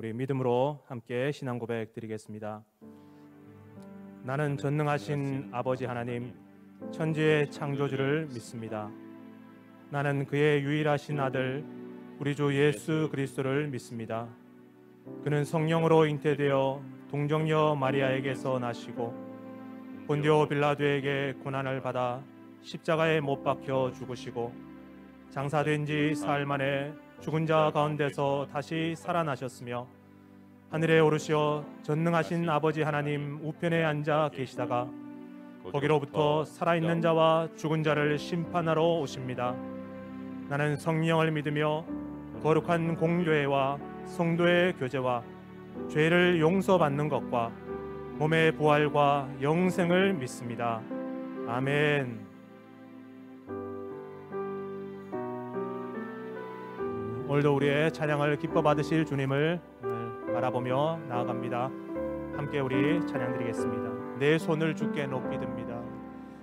우리 믿음으로 함께 신앙 고백 드리겠습니다. 나는 전능하신 아버지 하나님, 천지의 창조주를 믿습니다. 나는 그의 유일하신 아들 우리 주 예수 그리스도를 믿습니다. 그는 성령으로 잉태되어 동정녀 마리아에게서 나시고 본디오 빌라도에게 고난을 받아 십자가에 못 박혀 죽으시고 장사된 지 사흘 만에 죽은 자 가운데서 다시 살아나셨으며 하늘에 오르시어 전능하신 아버지 하나님 우편에 앉아 계시다가 거기로부터 살아있는 자와 죽은 자를 심판하러 오십니다. 나는 성령을 믿으며 거룩한 공교회와 성도의 교제와 죄를 용서받는 것과 몸의 부활과 영생을 믿습니다. 아멘. 오늘도 우리의 찬양을 기뻐 받으실 주님을 바라보며 나아갑니다. 함께 우리 찬양 드리겠습니다. 내 손을 주께 높이 듭니다.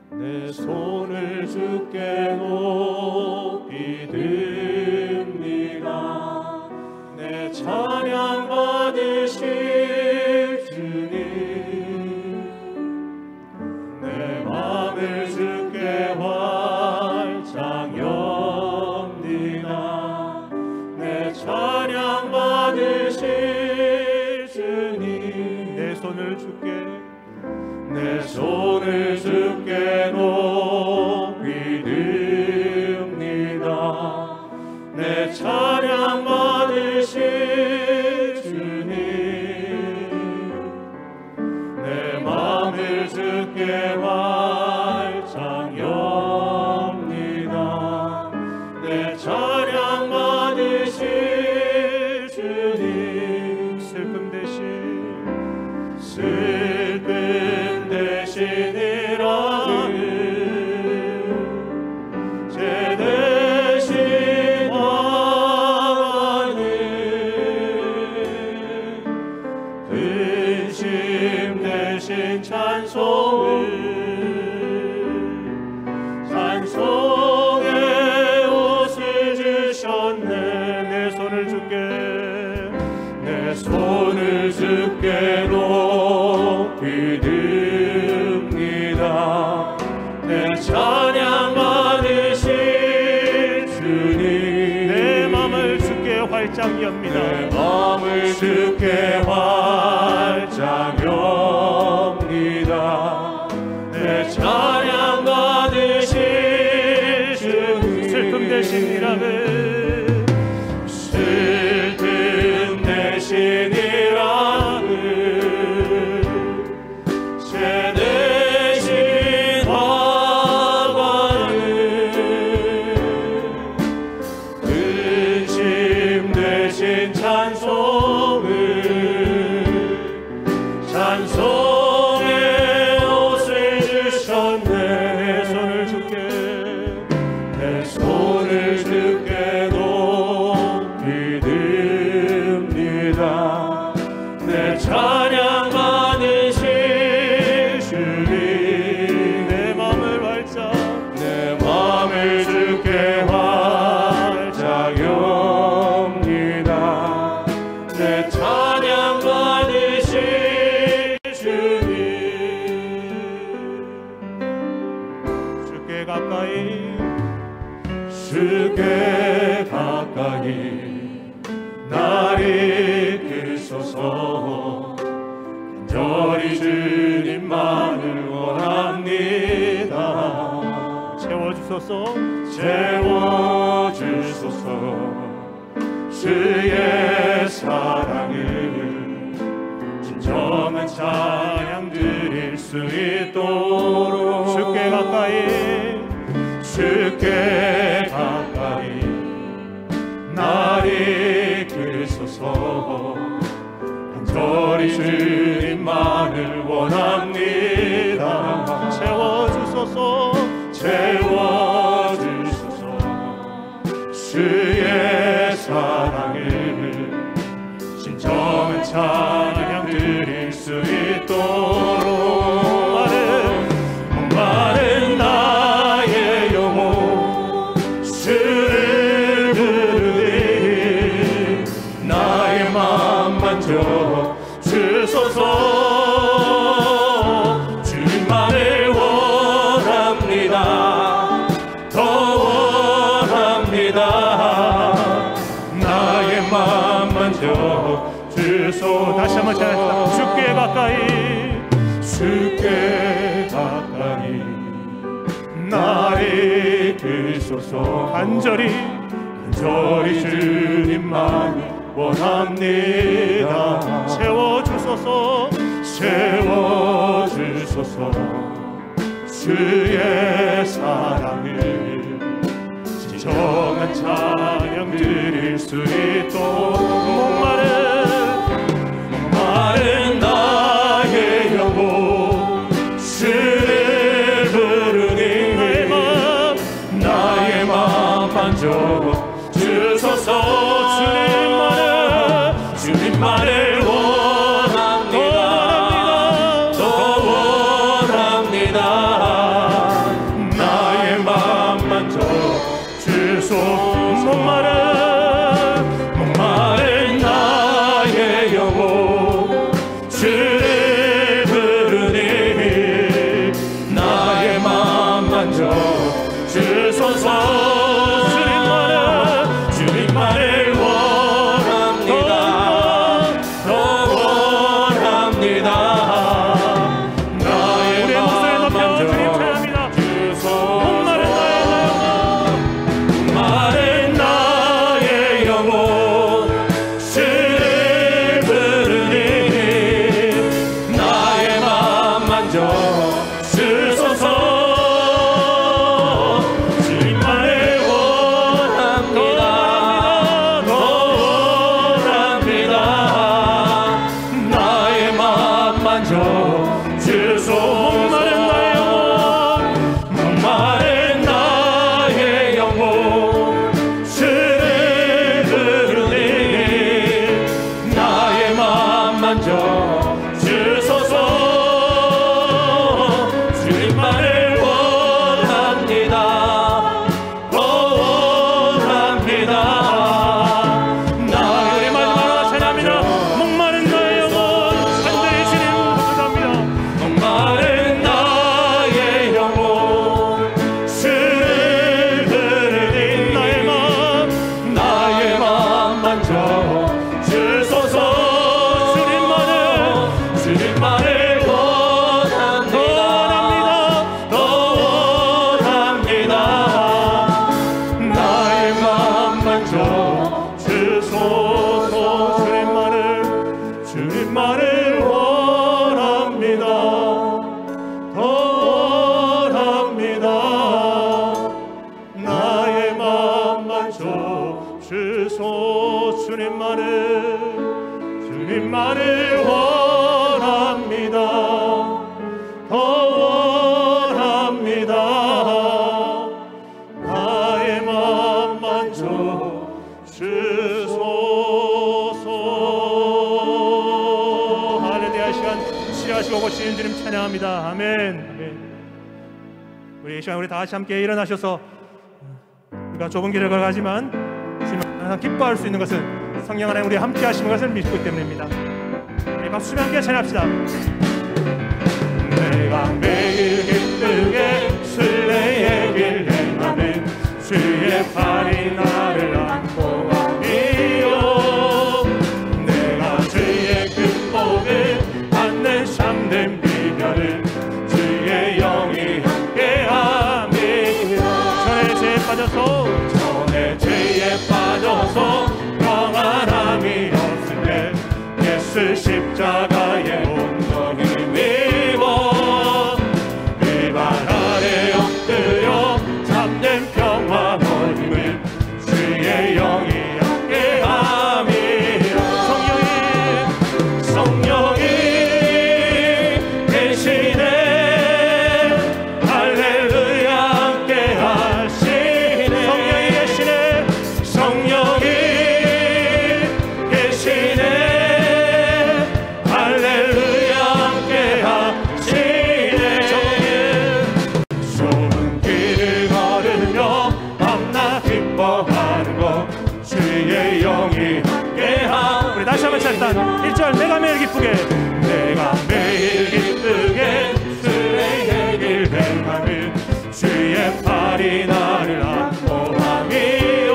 내 손을 주께 높이 듭니다. 내 찬양 받으실 주님, 내 맘을 주께 활짝 엽니다. 내 찬양 받으실 주님, 내 손을 주께 내 손을 주께 높이 듭니다. 내 찬양 받으실 주님, 내 맘을 주께 활짝 엽니다. 내 찬양 받으실 주님, 슬픔 대신이라는 죄 대신 하나님, 근심 대신 찬송의 옷을 주셨네. 내 손을 주께 내 손을 주께 높이 듭니다. 내 찬양 받으실 주님, 내 마음을 주께 활짝 엽니다. 내 마음을 주께 활짝 엽니다. 내 찬양 받으실 주님, 슬픔 대신이라면 슬픔 대신이라는 죄 대신 화관을, 근심 대신 찬송의 옷을 주셨네. 내 손을 주께 내 손을 주께 높이 듭니다. 내 찬양 받으실 주님, 내 마음을 활짝 내 맘을 주께 활짝 엽니다. 내 찬양 받으실 주님, 주께 가까이 주께 가까이 날 이끄소서. 간절히 주님만을 원합니다. 채워주소서. 채워주소서. 주의 사랑을 진정한 찬양 드릴 수 있도록 주께 가까이 주께 가까이 날 이끄소서. 간절히 주님만을 원합니다. 채워주소서. 채워주소서. 주의 사랑을 진정한 찬양 드릴 수 있도록 목마른 나의 영혼 주를 부르니 나의 맘만 나의 맘 만져 주소서. 다시 한번 찬양합시다. 주께 가까이 주께 가까이 나를 이끄소서. 간절히 주님만 원합니다. 채워주소서. 채워주소서. 주의 사랑을 진정한 찬양 드릴 수 있도록 목마른 나의 영혼 주를 부르니 나의 맘 만져 주소서. 주님만을 원합니다. 더 원합니다. 나의 맘 만져 주소서. 목마른 나의 영혼 주를 부르니 나의 맘 만져 주소서. 주님만을 원합니다. 더 원합니다. 나의 맘 만져 주소서. 목마른 나의 영혼 주를 부르니 나의 맘 만져 주소서. 주님만을 원합니다. 더 원합니다. 나의 맘 만져 주소서. 목마른 나의 영혼 주를 부르니 나의 맘 만져 주소서. 주님만을 원합니다. 더 원합니다. 나의 맘 찬양합니다. 목마른 나의 영혼 간절히 주님 부탁합니다. 목마른 나의 영혼 주를 부르니 나의 맘 만져 주소서. 주님만을 원합니다. 더 원합니다. 나의 맘 만져 주소서. 주님만을 원합니다. 더 원합니다. 나의 맘 만져 주소서. 주님만을 원합니다. 더 원합니다. 나의 맘 만져 주소서. 할렐루야. 시간 취하시고 오시는 주님 찬양합니다. 아멘. 아멘. 우리 이 시간 우리 다 같이 함께 일어나셔서 우리가 좁은 길을 걸어가지만 주님 항상 기뻐할 수 있는 것은 성령 안에 우리 함께 하시는 것을 믿기 때문입니다. 우리 박수 함께 찬양합시다. 내가 매일 기쁘게 순례의 길 행하는 주의 팔이 나를 안고 가니요. 내가 주의 극복을 받는 참된 비결은 주의 영이 함께함이라. 전에 죄에 빠져서 평안함이 없을 때 예수 십자가에 온전히 믿어 비발 아래 엎드려 참된 평화 얻음을 주의 영이 함께함이라. 성령이 계시네. 할렐루야 함께하시네. 성령이 계시네. 할렐루야 함께하시네. 좁은 길을 걸으며 밤낮 기뻐하는 것 주의 영이 함께함. 우리 다시 한번 찬양. 1절 내가 매일 기쁘게 내가 매일 기쁘게 순례의 길 행하는 주의 팔이 나를 안고 함이요.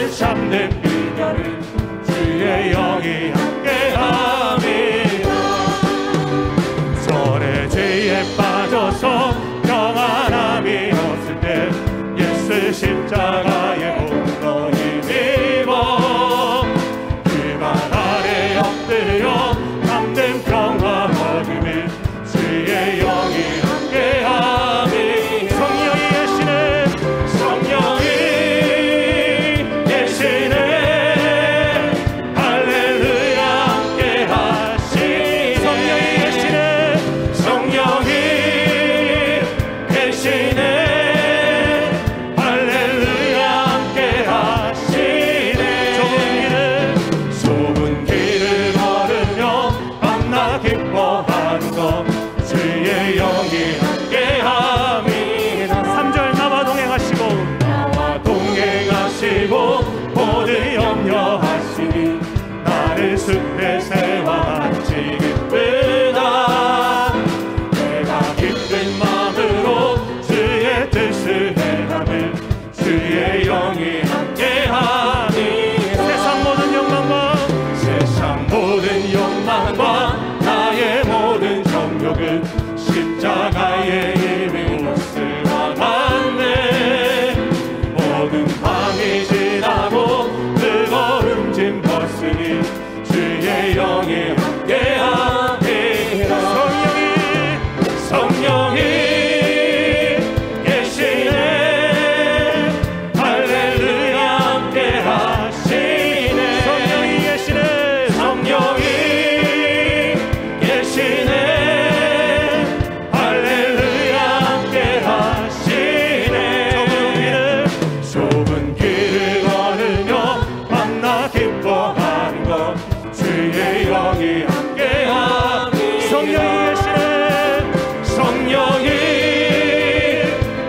나를 잡는 비결은 주의 영이 함께함이라. 전에 죄에 빠져서 평안함이 없을 때 예수 십자가에 홀로 힘입어 그 발 아래 엎드려 참된 평화 얻음을 주의 영이 함께함이. 성령이 계시네, 성령이 계시네, 할렐루야 함께하시네. 성령이 계시네, 성령이 계시네, 할렐루야 함께하시네. 좁은 길을 걸으며 밤낮 기뻐하는 것 주의 영이 함께함이라. 3절 나와 동행하시고 모든 염려하시니 나를 숲의 새와 같이 기쁘다. 내가 기쁜 마음으로 주의 뜻을 행함을 주의 영이 함께하니. 세상 모든 욕망과 나의 모든 정욕은 십자가의 힘이 옷을 막았네. 모든 밤이 지나고 뜨거운 짐 벗으니 주의 영이 함께하리라. 성령이 계시네, 할렐루야 함께하시네. 성령이 계시네, 성령이 계시네, 할렐루야 함께하시네. 좁은 길을 걸으며 밤낮 기뻐하는 것 주의 영이 함께하니. 성령이 계시네, 성령이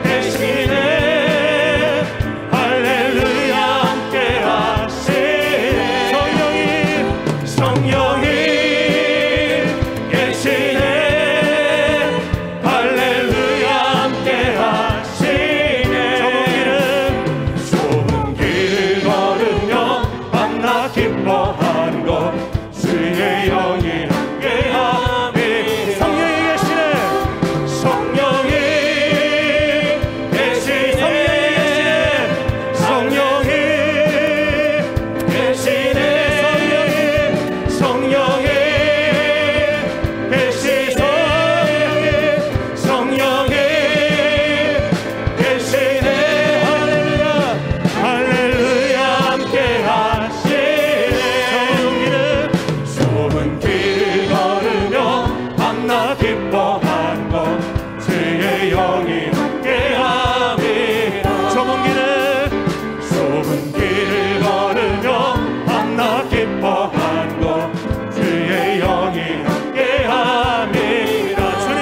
계시네, 할렐루야 함께하시네. 성령이 계시네, 할렐루야 함께하시네. 좁은 길을 걸으며 밤낮 기뻐하는 것 주의 영이 함께하니. 성령이 계시네, 성령이 계시네, 성령이 계시네, 성령이 계시네, 성령이 계시네, 할렐루야 함께하시네. 좁은 길을 걸으며 밤낮 기뻐하는 것 주의 영이 함께함이라. 좁은 길을 걸으며 밤낮 기뻐하는 것 주의 영이 함께함이라. 주님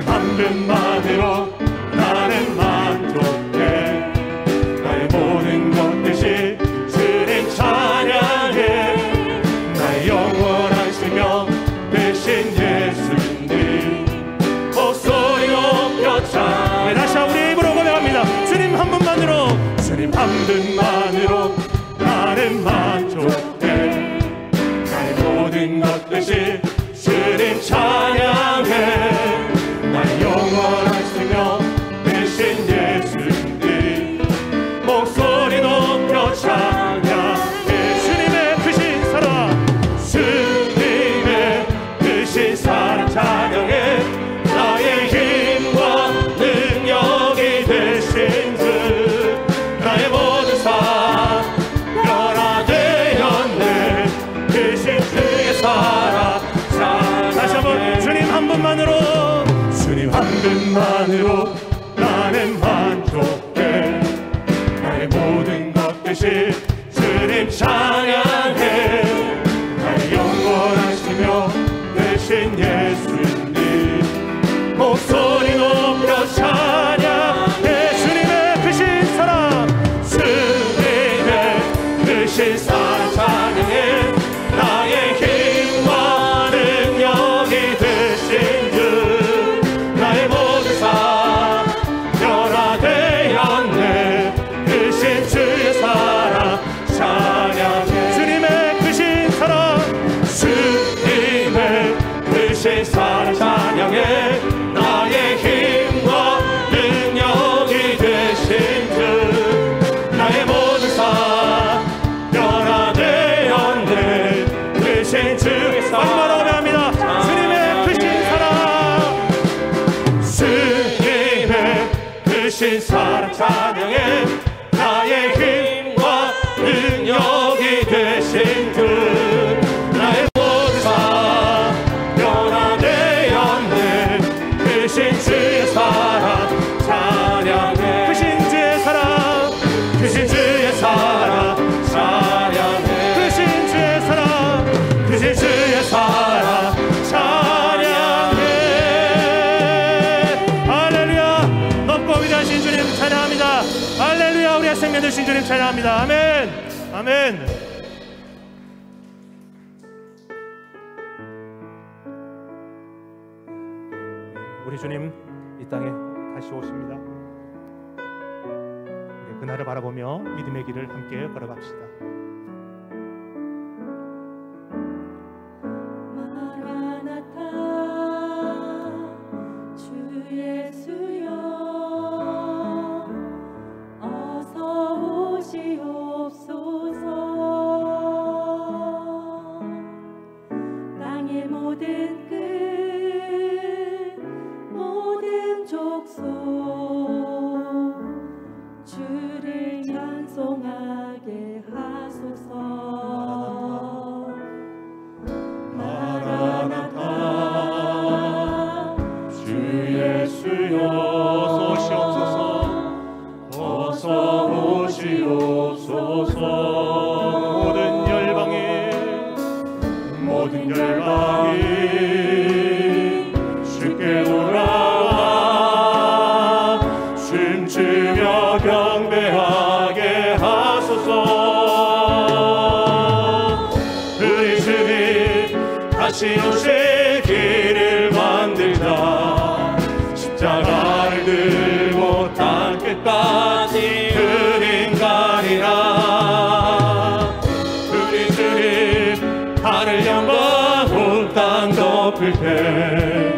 한 분만으로 나는 만족해. 나의 모든 것 대신 주님 찬양해. 나의 영원한 생명 대신 예수님 목소리 높여 찬양해. 다시 우리 입으로 고백합니다. 주님 한 분만으로 나는 만족해. 나의 모든 것 대신 주님 찬양해. 나의 영원한 생명 대신 예수님 목소리 높여 찬양해. 주님의 크신 사랑, 주님의 크신 사랑 찬양해. 나의 힘과 능력이 되신 주, 나의 모든 삶 변화되었네. 크신 주의 사랑 다시 한번 주님 한 분만으로 나는 만족해. 나의 모든 것 대신 주님 찬양해. 나의 영원한 생명 대신 예수님 목소리 높여 찬양해. 주님의 크신 사랑, 주님의 크신 사랑 찬양해. 나의 힘과 능력이 되신 주, 나의 모든 삶 변화되었네. 크신 주 크신 사랑 찬양해 나의 힘과 능력이 되신 주 나의 모든 삶 변화되었네 크신 주의 사랑 찬양해 크신 주의 사랑 크신 주의 사랑 찬양해 크신 주의 사랑 크신 주의 사랑 찬양해 할렐루야 높고 위대하신 주님 찬양합니다. 할렐루야 우리의 생명 되신 주님 찬양합니다. 아멘 아멘. 우리 주님 이 땅에 다시 오십니다. 우리 그날을 바라보며 믿음의 길을 함께 걸어갑시다. 마라나타 주 예수여 어서 오시옵소서. 땅의 모든 끝 모든 족속 주를 찬송하게 하소서. 마라나타 주 예수여 어서 오시옵소서 어서 오시옵소서 모든 열방이 주께 돌아와 춤추며 경배하게 하소서. 우리 주님 다시 오실 길을 만들자 십자가를 들고 땅 끝까지 그린 가리라. 우리 주님 하늘 영광 온 땅 덮을 때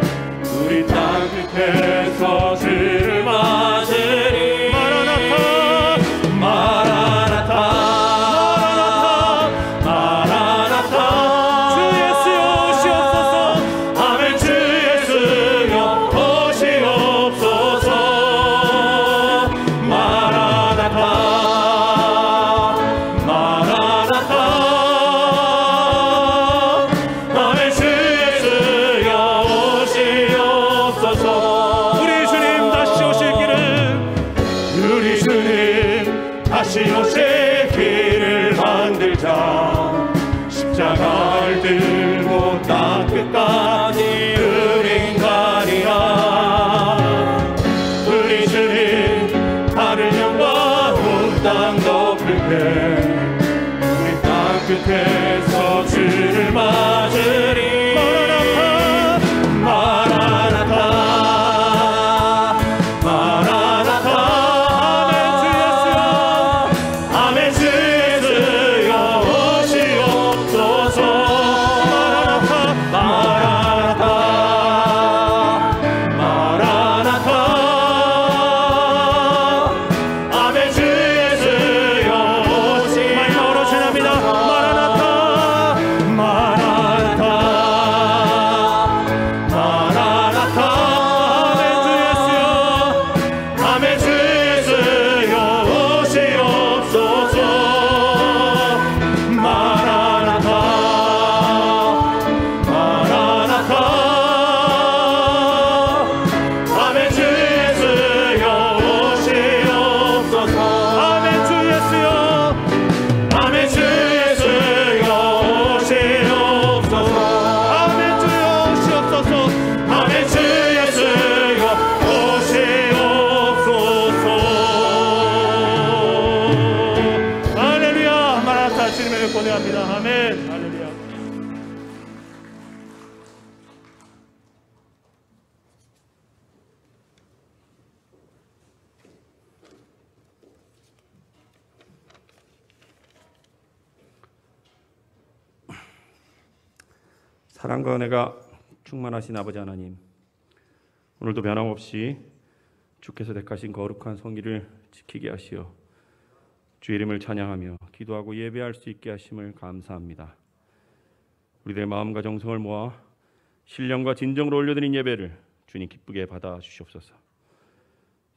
우리 땅 끝에서 주를 맞으리. 마라나타 마라나타 마라나타 주 예수여 오시옵소서. 아멘 주 예수여 오시옵소서. 마라나타 마라나타 아멘 주 예수여 오시옵소서. 우리 주님 다시 오실 길을 우리 주님 다시 오실 길을 만들자 십자가를 들고 땅 끝까지 그린 가리라. 우리 주님 하늘 영광 온 땅 덮을 때 우리 땅 끝에서 주를 맞으리. 마라나타 마라나타 아멘 주 예수여 오시옵소서. 마라나타 마라나타 아멘 주 예수여 마지막으로 전합니다. 마라나타 마라나타 마라나타 아멘 주 예수여 오시옵소서. 마라나타 마라나타 아멘 주 예수여 오시옵소서. 아멘 주 예수여 아멘 주 예수여 오시옵소서. 아멘 주여 오시옵소서. 아멘 주 예수여 오시옵소서. 할렐루야 마라나타 주님의 권해합니다. 아멘 할렐루야. 사랑과 은혜가 충만하신 아버지 하나님, 오늘도 변함없이 주께서 택하신 거룩한 성기를 지키게 하시어 주 이름을 찬양하며 기도하고 예배할 수 있게 하심을 감사합니다. 우리들의 마음과 정성을 모아 신령과 진정으로 올려드린 예배를 주님 기쁘게 받아 주시옵소서.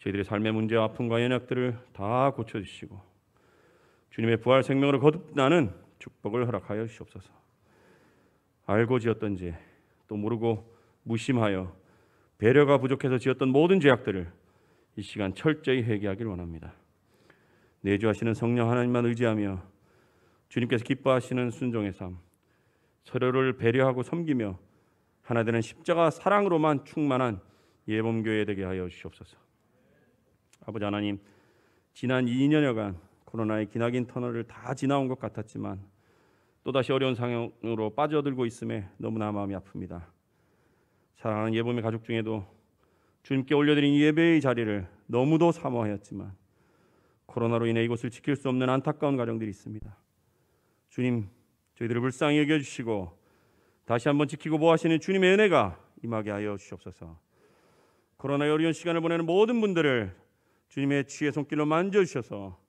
저희들의 삶의 문제와 아픔과 연약들을 다 고쳐주시고 주님의 부활 생명으로 거듭나는 축복을 허락하여 주시옵소서. 알고 지었던 죄, 또 모르고 무심하여 배려가 부족해서 지었던 모든 죄악들을 이 시간 철저히 회개하길 원합니다. 내주하시는 성령 하나님만 의지하며 주님께서 기뻐하시는 순종의 삶, 서로를 배려하고 섬기며 하나 되는 십자가 사랑으로만 충만한 예범교회 되게 하여 주시옵소서. 아버지 하나님, 지난 2년여간 코로나의 기나긴 터널을 다 지나온 것 같았지만 또다시 어려운 상황으로 빠져들고 있음에 너무나 마음이 아픕니다. 사랑하는 예범의 가족 중에도 주님께 올려드린 예배의 자리를 너무도 사모하였지만 코로나로 인해 이곳을 지킬 수 없는 안타까운 가정들이 있습니다. 주님, 저희들을 불쌍히 여겨주시고 다시 한번 지키고 보호하시는 주님의 은혜가 임하게 하여 주시옵소서. 코로나의 어려운 시간을 보내는 모든 분들을 주님의 치유의 손길로 만져주셔서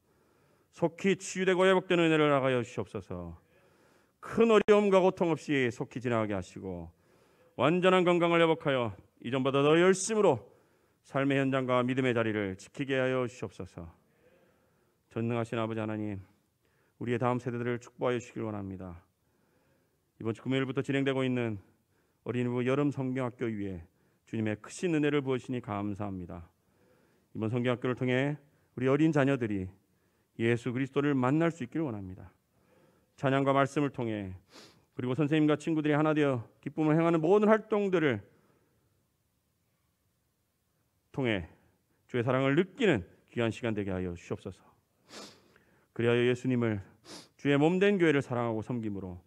속히 치유되고 회복되는 은혜를 나가여 주시옵소서. 큰 어려움과 고통 없이 속히 지나가게 하시고 완전한 건강을 회복하여 이전보다 더 열심으로 삶의 현장과 믿음의 자리를 지키게 하여 주시옵소서. 전능하신 아버지 하나님, 우리의 다음 세대들을 축복하여 주시길 원합니다. 이번 주 금요일부터 진행되고 있는 어린이부 여름 성경학교 위에 주님의 크신 은혜를 부으시니 감사합니다. 이번 성경학교를 통해 우리 어린 자녀들이 예수 그리스도를 만날 수 있기를 원합니다. 찬양과 말씀을 통해 그리고 선생님과 친구들이 하나 되어 기쁨을 행하는 모든 활동들을 통해 주의 사랑을 느끼는 귀한 시간 되게 하여 주시옵소서. 그리하여 예수님을 주의 몸된 교회를 사랑하고 섬김으로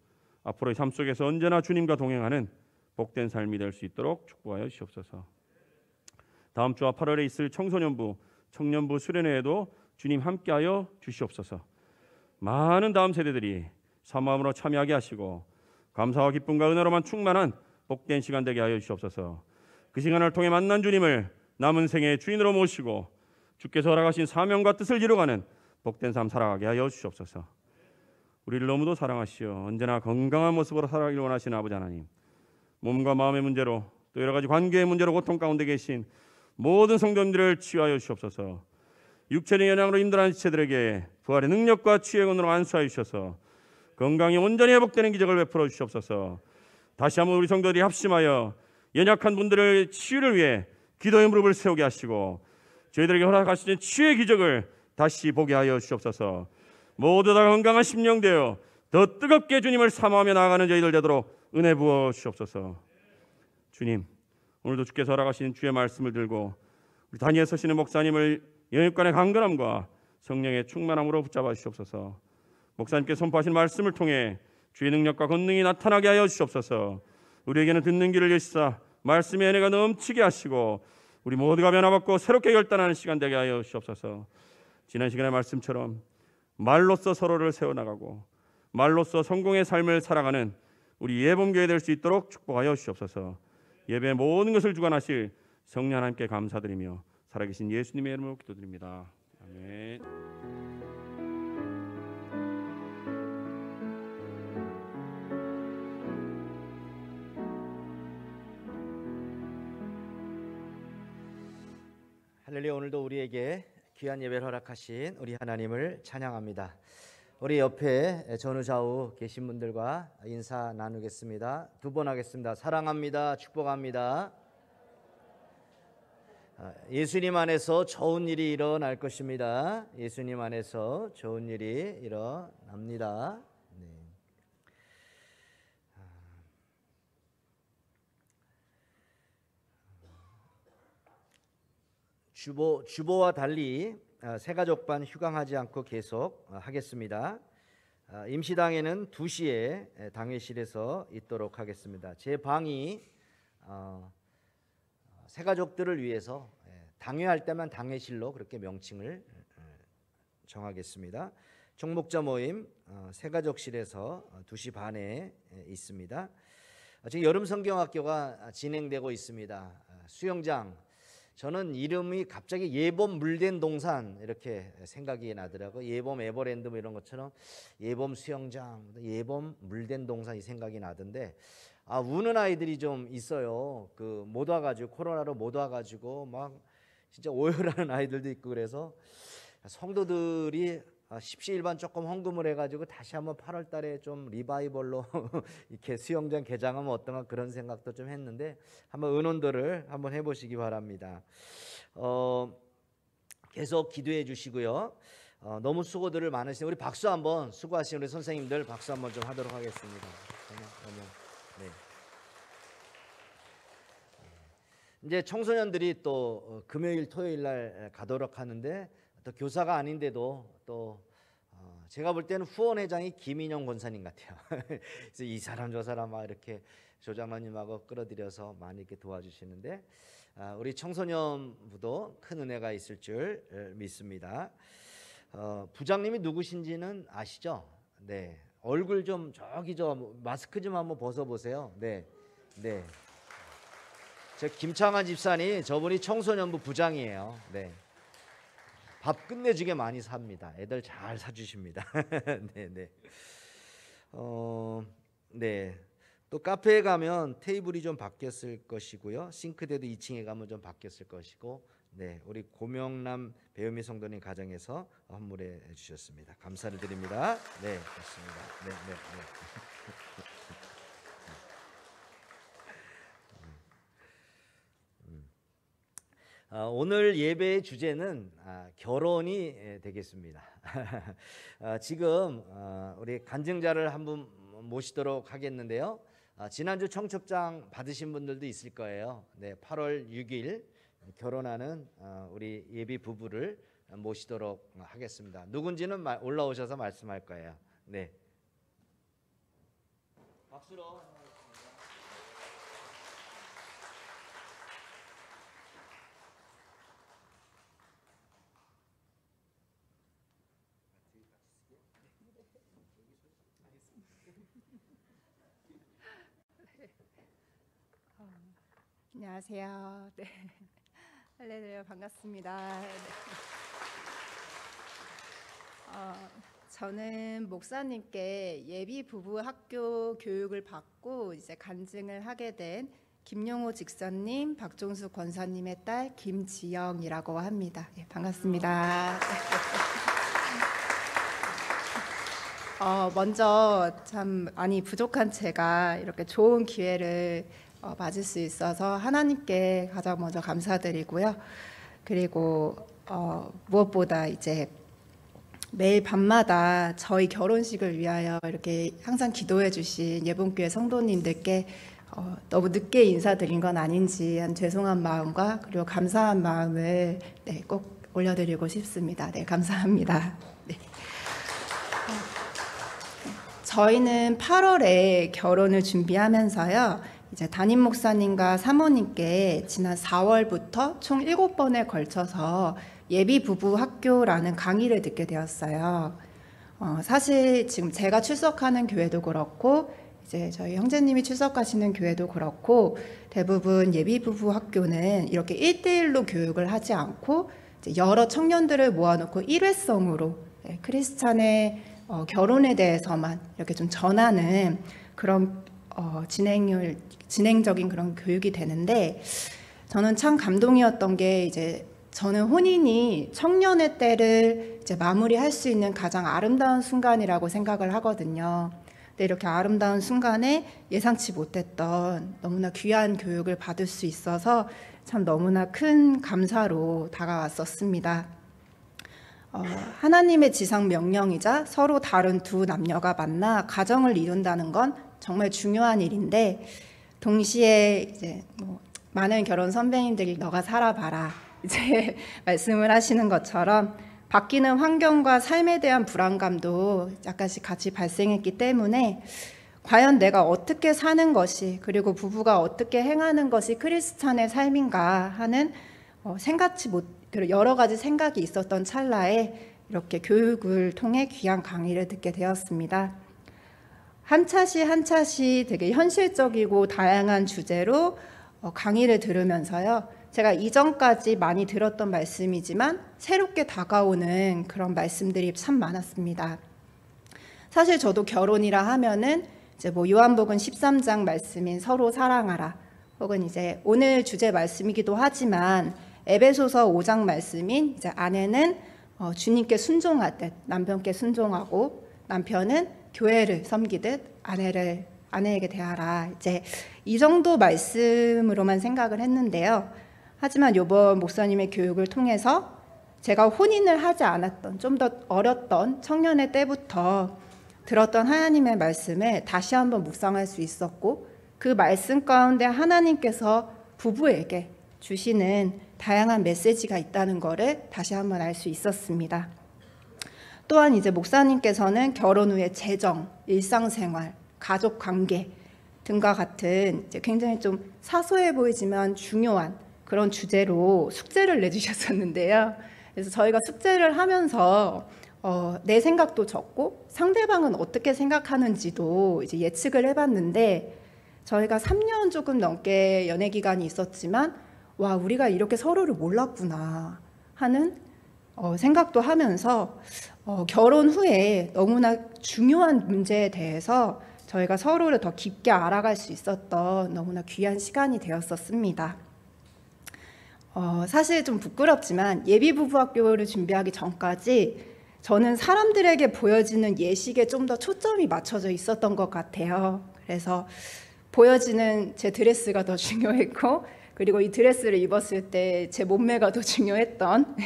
앞으로의 삶 속에서 언제나 주님과 동행하는 복된 삶이 될 수 있도록 축복하여 주시옵소서. 다음 주와 8월에 있을 청소년부, 청년부 수련회에도 주님 함께하여 주시옵소서. 많은 다음 세대들이 사모함으로 참여하게 하시고 감사와 기쁨과 은혜로만 충만한 복된 시간 되게 하여 주시옵소서. 그 시간을 통해 만난 주님을 남은 생의 주인으로 모시고 주께서 허락하신 사명과 뜻을 이루어가는 복된 삶 살아가게 하여 주시옵소서. 우리를 너무도 사랑하시어 언제나 건강한 모습으로 살아가길 원하시는 아버지 하나님, 몸과 마음의 문제로 또 여러 가지 관계의 문제로 고통 가운데 계신 모든 성도님들을 치유하여 주시옵소서. 육체의 연약으로 힘들어하는 지체들에게 부활의 능력과 치유의 권으로 안수하여 주셔서 건강이 온전히 회복되는 기적을 베풀어 주시옵소서. 다시 한번 우리 성도들이 합심하여 연약한 분들의 치유를 위해 기도의 무릎을 세우게 하시고 저희들에게 허락하시는 치유의 기적을 다시 보게 하여 주시옵소서. 모두 다 건강한 심령 되어 더 뜨겁게 주님을 사모하며 나아가는 저희들 되도록 은혜 부어 주시옵소서. 주님, 오늘도 주께서 허락하신 주의 말씀을 들고 우리 단위에 서시는 목사님을 영육간의 강건함과 성령의 충만함으로 붙잡아 주시옵소서. 목사님께 선포하신 말씀을 통해 주의 능력과 권능이 나타나게 하여 주시옵소서. 우리에게는 듣는 길을 여시사 말씀의 은혜가 넘치게 하시고 우리 모두가 변화받고 새롭게 결단하는 시간 되게 하여 주시옵소서. 지난 시간의 말씀처럼 말로써 서로를 세워나가고 말로써 성공의 삶을 살아가는 우리 예범교회 될 수 있도록 축복하여 주시옵소서. 예배의 모든 것을 주관하실 성령 하나님께 감사드리며 살아계신 예수님의 이름으로 기도드립니다. 아멘. 할렐루야. 오늘도 우리에게 귀한 예배를 허락하신 우리 하나님을 찬양합니다. 우리 옆에 전후 좌우 계신 분들과 인사 나누겠습니다. 두 번 하겠습니다. 사랑합니다. 축복합니다. 예수님 안에서 좋은 일이 일어날 것입니다. 예수님 안에서 좋은 일이 일어납니다. 네. 주보와 달리 새가족반 휴강하지 않고 계속 하겠습니다. 임시당회는 2시에 당회실에서 있도록 하겠습니다. 제 방이 새가족들을 위해서 당회할 때만 당회실로 그렇게 명칭을 정하겠습니다. 총목자 모임 새가족실에서 2시 반에 있습니다. 지금 여름 성경학교가 진행되고 있습니다. 수영장, 저는 이름이 갑자기 예범 물된 동산 이렇게 생각이 나더라고요. 예범 에버랜드 뭐 이런 것처럼 예범 수영장, 예범 물된 동산이 생각이 나던데, 우는 아이들이 좀 있어요. 못 와가지고 코로나로 못 와가지고 막 진짜 오열하는 아이들도 있고 그래서 성도들이 십시일반 조금 헌금을 해가지고 다시 한번 8월 달에 좀 리바이벌로 이렇게 수영장 개장하면 어떤가 그런 생각도 좀 했는데 한번 의논들을 한번 해보시기 바랍니다. 계속 기도해 주시고요. 너무 수고들을 많으신 우리 박수 한번 수고하신 우리 선생님들 박수 한번 좀 하도록 하겠습니다. 네. 이제 청소년들이 또 금요일 토요일 날 가도록 하는데 또 교사가 아닌데도 또 제가 볼 때는 후원회장이 김인영 권사님 같아요. 그래서 이 사람 저 사람 막 이렇게 조장로님하고 끌어들여서 많이 이렇게 도와주시는데 우리 청소년부도 큰 은혜가 있을 줄 믿습니다. 부장님이 누구신지는 아시죠? 네, 얼굴 좀 저기 마스크 좀 한번 벗어보세요. 네. 저 김창환 집사님, 저분이 청소년부 부장이에요. 네. 밥 끝내주게 많이 삽니다. 애들 잘 사주십니다. 네. 네. 또 카페에 가면 테이블이 좀 바뀌었을 것이고요. 싱크대도 2층에 가면 좀 바뀌었을 것이고, 네, 우리 고명남 배우미 성도님 가정에서 헌물해 주셨습니다. 감사를 드립니다. 네, 좋습니다. 네. 오늘 예배의 주제는 결혼이 되겠습니다. 지금 우리 간증자를 한 분 모시도록 하겠는데요. 지난주 청첩장 받으신 분들도 있을 거예요. 네, 8월 6일 결혼하는 우리 예비 부부를 모시도록 하겠습니다. 누군지는 올라오셔서 말씀할 거예요. 네. 박수로. 안녕하세요. 네. 할렐루야, 반갑습니다. 네. 저는 목사님께 예비 부부 학교 교육을 받고 이제 간증을 하게 된 김용호 직선님, 박종수 권사님의 딸 김지영이라고 합니다. 네, 반갑습니다. 먼저 참 많이 부족한 제가 이렇게 좋은 기회를 맞을 수 있어서 하나님께 가장 먼저 감사드리고요. 그리고 무엇보다 이제 매일 밤마다 저희 결혼식을 위하여 이렇게 항상 기도해 주신 예본교회 성도님들께 너무 늦게 인사드린 건 아닌지 한 죄송한 마음과 그리고 감사한 마음을 꼭 올려드리고 싶습니다. 네, 감사합니다. 네. 저희는 8월에 결혼을 준비하면서요. 이제 담임 목사님과 사모님께 지난 4월부터 총 7번에 걸쳐서 예비 부부 학교라는 강의를 듣게 되었어요. 사실 지금 제가 출석하는 교회도 그렇고 이제 저희 형제님이 출석하시는 교회도 그렇고 대부분 예비 부부 학교는 이렇게 1대1로 교육을 하지 않고 이제 여러 청년들을 모아놓고 일회성으로 크리스찬의 결혼에 대해서만 이렇게 좀 전하는 그런 진행적인 그런 교육이 되는데 저는 참 감동이었던 게 이제 저는 혼인이 청년의 때를 이제 마무리할 수 있는 가장 아름다운 순간이라고 생각을 하거든요. 근데 이렇게 아름다운 순간에 예상치 못했던 너무나 귀한 교육을 받을 수 있어서 참 너무나 큰 감사로 다가왔었습니다. 하나님의 지상 명령이자 서로 다른 두 남녀가 만나 가정을 이룬다는 건 정말 중요한 일인데 동시에 이제 많은 결혼 선배님들이 너가 살아봐라 이제 말씀을 하시는 것처럼 바뀌는 환경과 삶에 대한 불안감도 약간씩 같이 발생했기 때문에 과연 내가 어떻게 사는 것이 그리고 부부가 어떻게 행하는 것이 크리스찬의 삶인가 하는 생각지 못 여러 가지 생각이 있었던 찰나에 이렇게 교육을 통해 귀한 강의를 듣게 되었습니다. 한 차시 되게 현실적이고 다양한 주제로 강의를 들으면서요. 제가 이전까지 많이 들었던 말씀이지만 새롭게 다가오는 그런 말씀들이 참 많았습니다. 사실 저도 결혼이라 하면은 이제 요한복음 13장 말씀인 서로 사랑하라 혹은 이제 오늘 주제 말씀이기도 하지만 에베소서 5장 말씀인 이제 아내는 주님께 순종하듯 남편께 순종하고 남편은 교회를 섬기듯 아내에게 대하라. 이제 이 정도 말씀으로만 생각을 했는데요. 하지만 이번 목사님의 교육을 통해서 제가 혼인을 하지 않았던 좀 더 어렸던 청년의 때부터 들었던 하나님의 말씀을 다시 한번 묵상할 수 있었고 그 말씀 가운데 하나님께서 부부에게 주시는 다양한 메시지가 있다는 것을 다시 한번 알 수 있었습니다. 또한 이제 목사님께서는 결혼 후의 재정, 일상생활, 가족 관계 등과 같은 이제 굉장히 좀 사소해 보이지만 중요한 그런 주제로 숙제를 내주셨었는데요. 그래서 저희가 숙제를 하면서 내 생각도 적고 상대방은 어떻게 생각하는지도 이제 예측을 해봤는데 저희가 3년 조금 넘게 연애 기간이 있었지만 와 우리가 이렇게 서로를 몰랐구나 하는 생각도 하면서 결혼 후에 너무나 중요한 문제에 대해서 저희가 서로를 더 깊게 알아갈 수 있었던 너무나 귀한 시간이 되었었습니다. 사실 좀 부끄럽지만 예비부부학교를 준비하기 전까지 저는 사람들에게 보여지는 예식에 좀 더 초점이 맞춰져 있었던 것 같아요. 그래서 보여지는 제 드레스가 더 중요했고 그리고 이 드레스를 입었을 때 제 몸매가 더 중요했던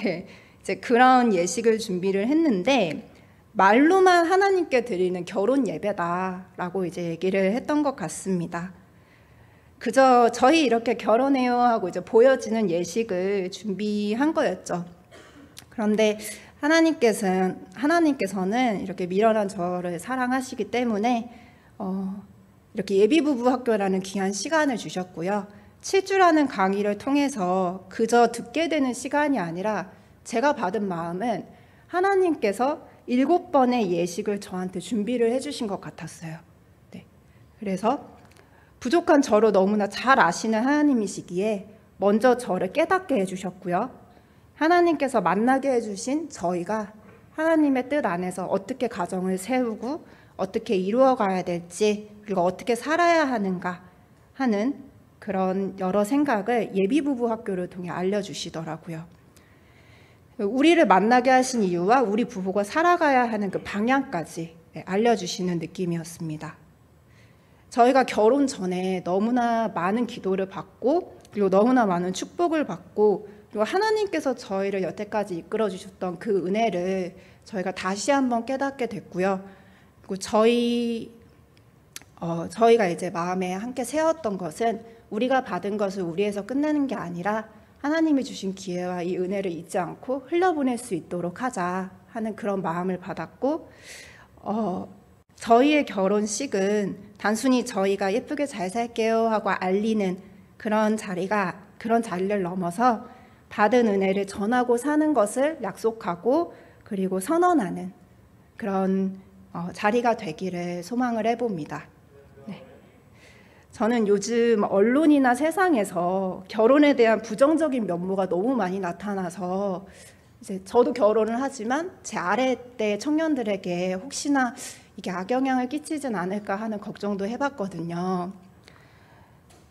이제 그런 예식을 준비를 했는데 말로만 하나님께 드리는 결혼 예배다라고 이제 얘기를 했던 것 같습니다. 그저 저희 이렇게 결혼해요 하고 이제 보여지는 예식을 준비한 거였죠. 그런데 하나님께서는 이렇게 미련한 저를 사랑하시기 때문에 이렇게 예비부부학교라는 귀한 시간을 주셨고요. 7주라는 강의를 통해서 그저 듣게 되는 시간이 아니라 제가 받은 마음은 하나님께서 7번의 예식을 저한테 준비를 해주신 것 같았어요. 네. 그래서 부족한 저를 너무나 잘 아시는 하나님이시기에 먼저 저를 깨닫게 해주셨고요. 하나님께서 만나게 해주신 저희가 하나님의 뜻 안에서 어떻게 가정을 세우고 어떻게 이루어가야 될지 그리고 어떻게 살아야 하는가 하는 그런 여러 생각을 예비부부학교를 통해 알려주시더라고요. 우리를 만나게 하신 이유와 우리 부부가 살아가야 하는 그 방향까지 알려주시는 느낌이었습니다. 저희가 결혼 전에 너무나 많은 기도를 받고 그리고 너무나 많은 축복을 받고 그리고 하나님께서 저희를 여태까지 이끌어 주셨던 그 은혜를 저희가 다시 한번 깨닫게 됐고요. 그리고 저희가 이제 마음에 함께 세웠던 것은 우리가 받은 것을 우리에서 끝내는 게 아니라 하나님이 주신 기회와 이 은혜를 잊지 않고 흘려보낼 수 있도록 하자 하는 그런 마음을 받았고 저희의 결혼식은 단순히 저희가 예쁘게 잘 살게요 하고 알리는 그런 자리를 넘어서 받은 은혜를 전하고 사는 것을 약속하고 그리고 선언하는 그런 자리가 되기를 소망을 해봅니다. 네. 저는 요즘 언론이나 세상에서 결혼에 대한 부정적인 면모가 너무 많이 나타나서 이제 저도 결혼을 하지만 제 아래때 청년들에게 혹시나 이게 악영향을 끼치진 않을까 하는 걱정도 해봤거든요.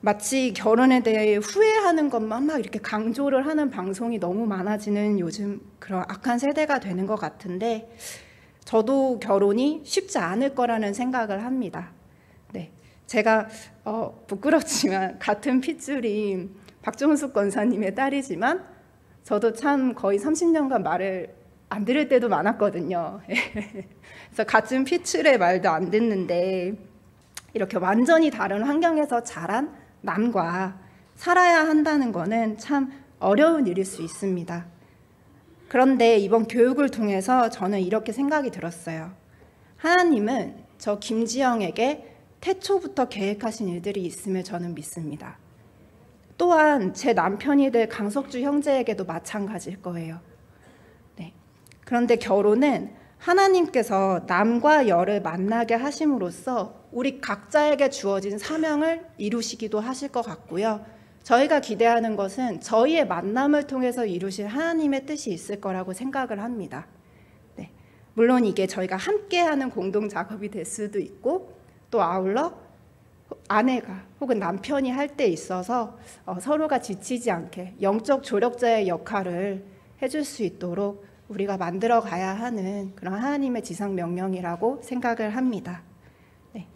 마치 결혼에 대해 후회하는 것만 막 이렇게 강조를 하는 방송이 너무 많아지는 요즘 그런 악한 세대가 되는 것 같은데 저도 결혼이 쉽지 않을 거라는 생각을 합니다. 네, 제가 부끄럽지만 같은 핏줄인 박종숙 권사님의 딸이지만 저도 참 거의 30년간 말을 안 들을 때도 많았거든요. 그래서 같은 핏줄의 말도 안 듣는데 이렇게 완전히 다른 환경에서 자란 남과 살아야 한다는 거는 참 어려운 일일 수 있습니다. 그런데 이번 교육을 통해서 저는 이렇게 생각이 들었어요. 하나님은 저 김지영에게 태초부터 계획하신 일들이 있음을 저는 믿습니다. 또한 제 남편이 될 강석주 형제에게도 마찬가지일 거예요. 네. 그런데 결혼은 하나님께서 남과 여를 만나게 하심으로써 우리 각자에게 주어진 사명을 이루시기도 하실 것 같고요. 저희가 기대하는 것은 저희의 만남을 통해서 이루실 하나님의 뜻이 있을 거라고 생각을 합니다. 네. 물론 이게 저희가 함께하는 공동 작업이 될 수도 있고 또 아울러 아내가 혹은 남편이 할 때 있어서 서로가 지치지 않게 영적 조력자의 역할을 해줄 수 있도록 우리가 만들어 가야 하는 그런 하나님의 지상 명령이라고 생각을 합니다. 네.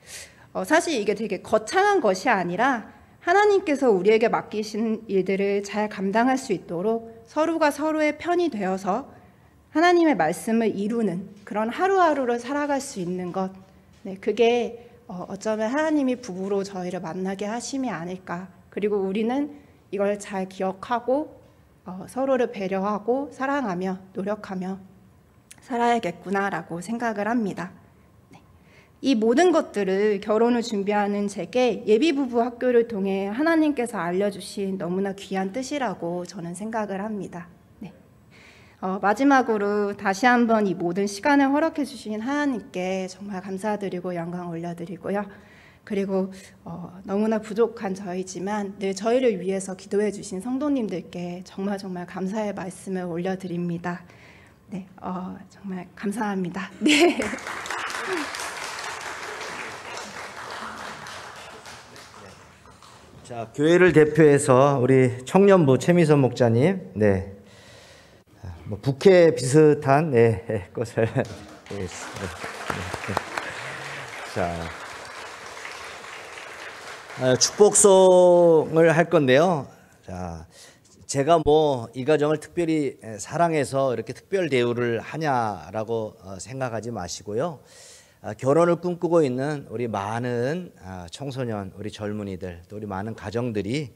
사실 이게 되게 거창한 것이 아니라 하나님께서 우리에게 맡기신 일들을 잘 감당할 수 있도록 서로가 서로의 편이 되어서 하나님의 말씀을 이루는 그런 하루하루를 살아갈 수 있는 것, 네, 그게 어쩌면 하나님이 부부로 저희를 만나게 하심이 아닐까. 그리고 우리는 이걸 잘 기억하고 서로를 배려하고 사랑하며 노력하며 살아야겠구나라고 생각을 합니다. 네. 이 모든 것들을 결혼을 준비하는 제게 예비부부 학교를 통해 하나님께서 알려주신 너무나 귀한 뜻이라고 저는 생각을 합니다. 네. 마지막으로 다시 한번 이 모든 시간을 허락해 주신 하나님께 정말 감사드리고 영광 올려드리고요. 그리고 너무나 부족한 저희지만 늘 저희를 위해서 기도해 주신 성도님들께 정말 감사의 말씀을 올려드립니다. 네, 정말 감사합니다. 네. 자, 교회를 대표해서 우리 청년부 최미선 목자님, 네, 뭐 부캐 비슷한 것을 자. 축복송을 할 건데요. 자, 제가 뭐 이 가정을 특별히 사랑해서 이렇게 특별 대우를 하냐라고 생각하지 마시고요. 결혼을 꿈꾸고 있는 우리 많은 청소년, 우리 젊은이들, 또 우리 많은 가정들이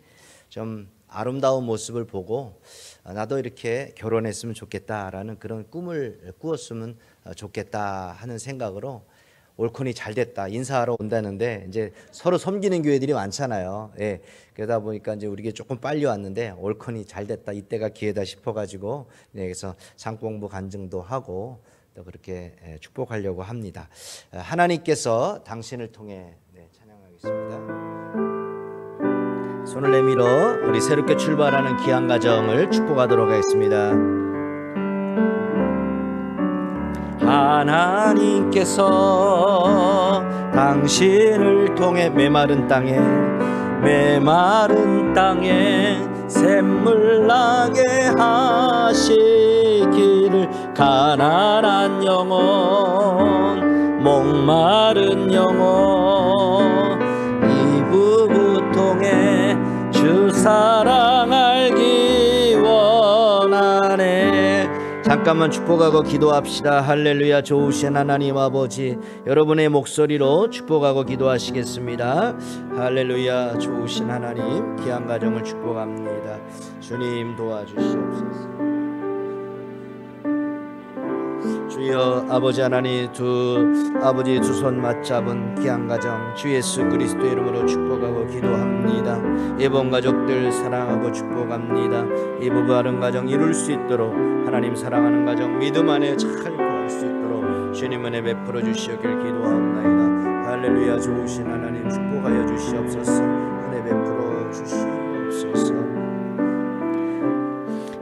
좀 아름다운 모습을 보고 나도 이렇게 결혼했으면 좋겠다라는 그런 꿈을 꾸었으면 좋겠다 하는 생각으로 올콘이 잘 됐다 인사하러 온다는데 이제 서로 섬기는 교회들이 많잖아요. 예, 그러다 보니까 이제 우리가 조금 빨리 왔는데 올콘이 잘 됐다 이때가 기회다 싶어가지고 그래서 상봉부 간증도 하고 또 그렇게 축복하려고 합니다. 하나님께서 당신을 통해 찬양하겠습니다. 손을 내밀어 우리 새롭게 출발하는 귀한 가정을 축복하도록 하겠습니다. 하나님께서 당신을 통해 메마른 땅에 샘물 나게 하시기를 가난한 영혼 목마른 영혼 이 부부 통해 주 사랑 알기 원하네. 잠깐만 축복하고 기도합시다. 할렐루야. 좋으신 하나님 아버지, 여러분의 목소리로 축복하고 기도하시겠습니다. 할렐루야. 좋으신 하나님, 귀한 가정을 축복합니다. 주님 도와주시옵소서. 주여 아버지 하나님 아버지 두 손 맞잡은 귀한 가정 주 예수 그리스도의 이름으로 축복하고 기도합니다. 예번 가족들 사랑하고 축복합니다. 이 부부 하는 가정 이룰 수 있도록 하나님 사랑하는 가정 믿음 안에 잘 구할 수 있도록 주님 은혜 베풀어 주시길 기도합니다. 할렐루야. 좋으신 하나님 축복하여 주시옵소서. 은혜 베풀어 주시옵소서.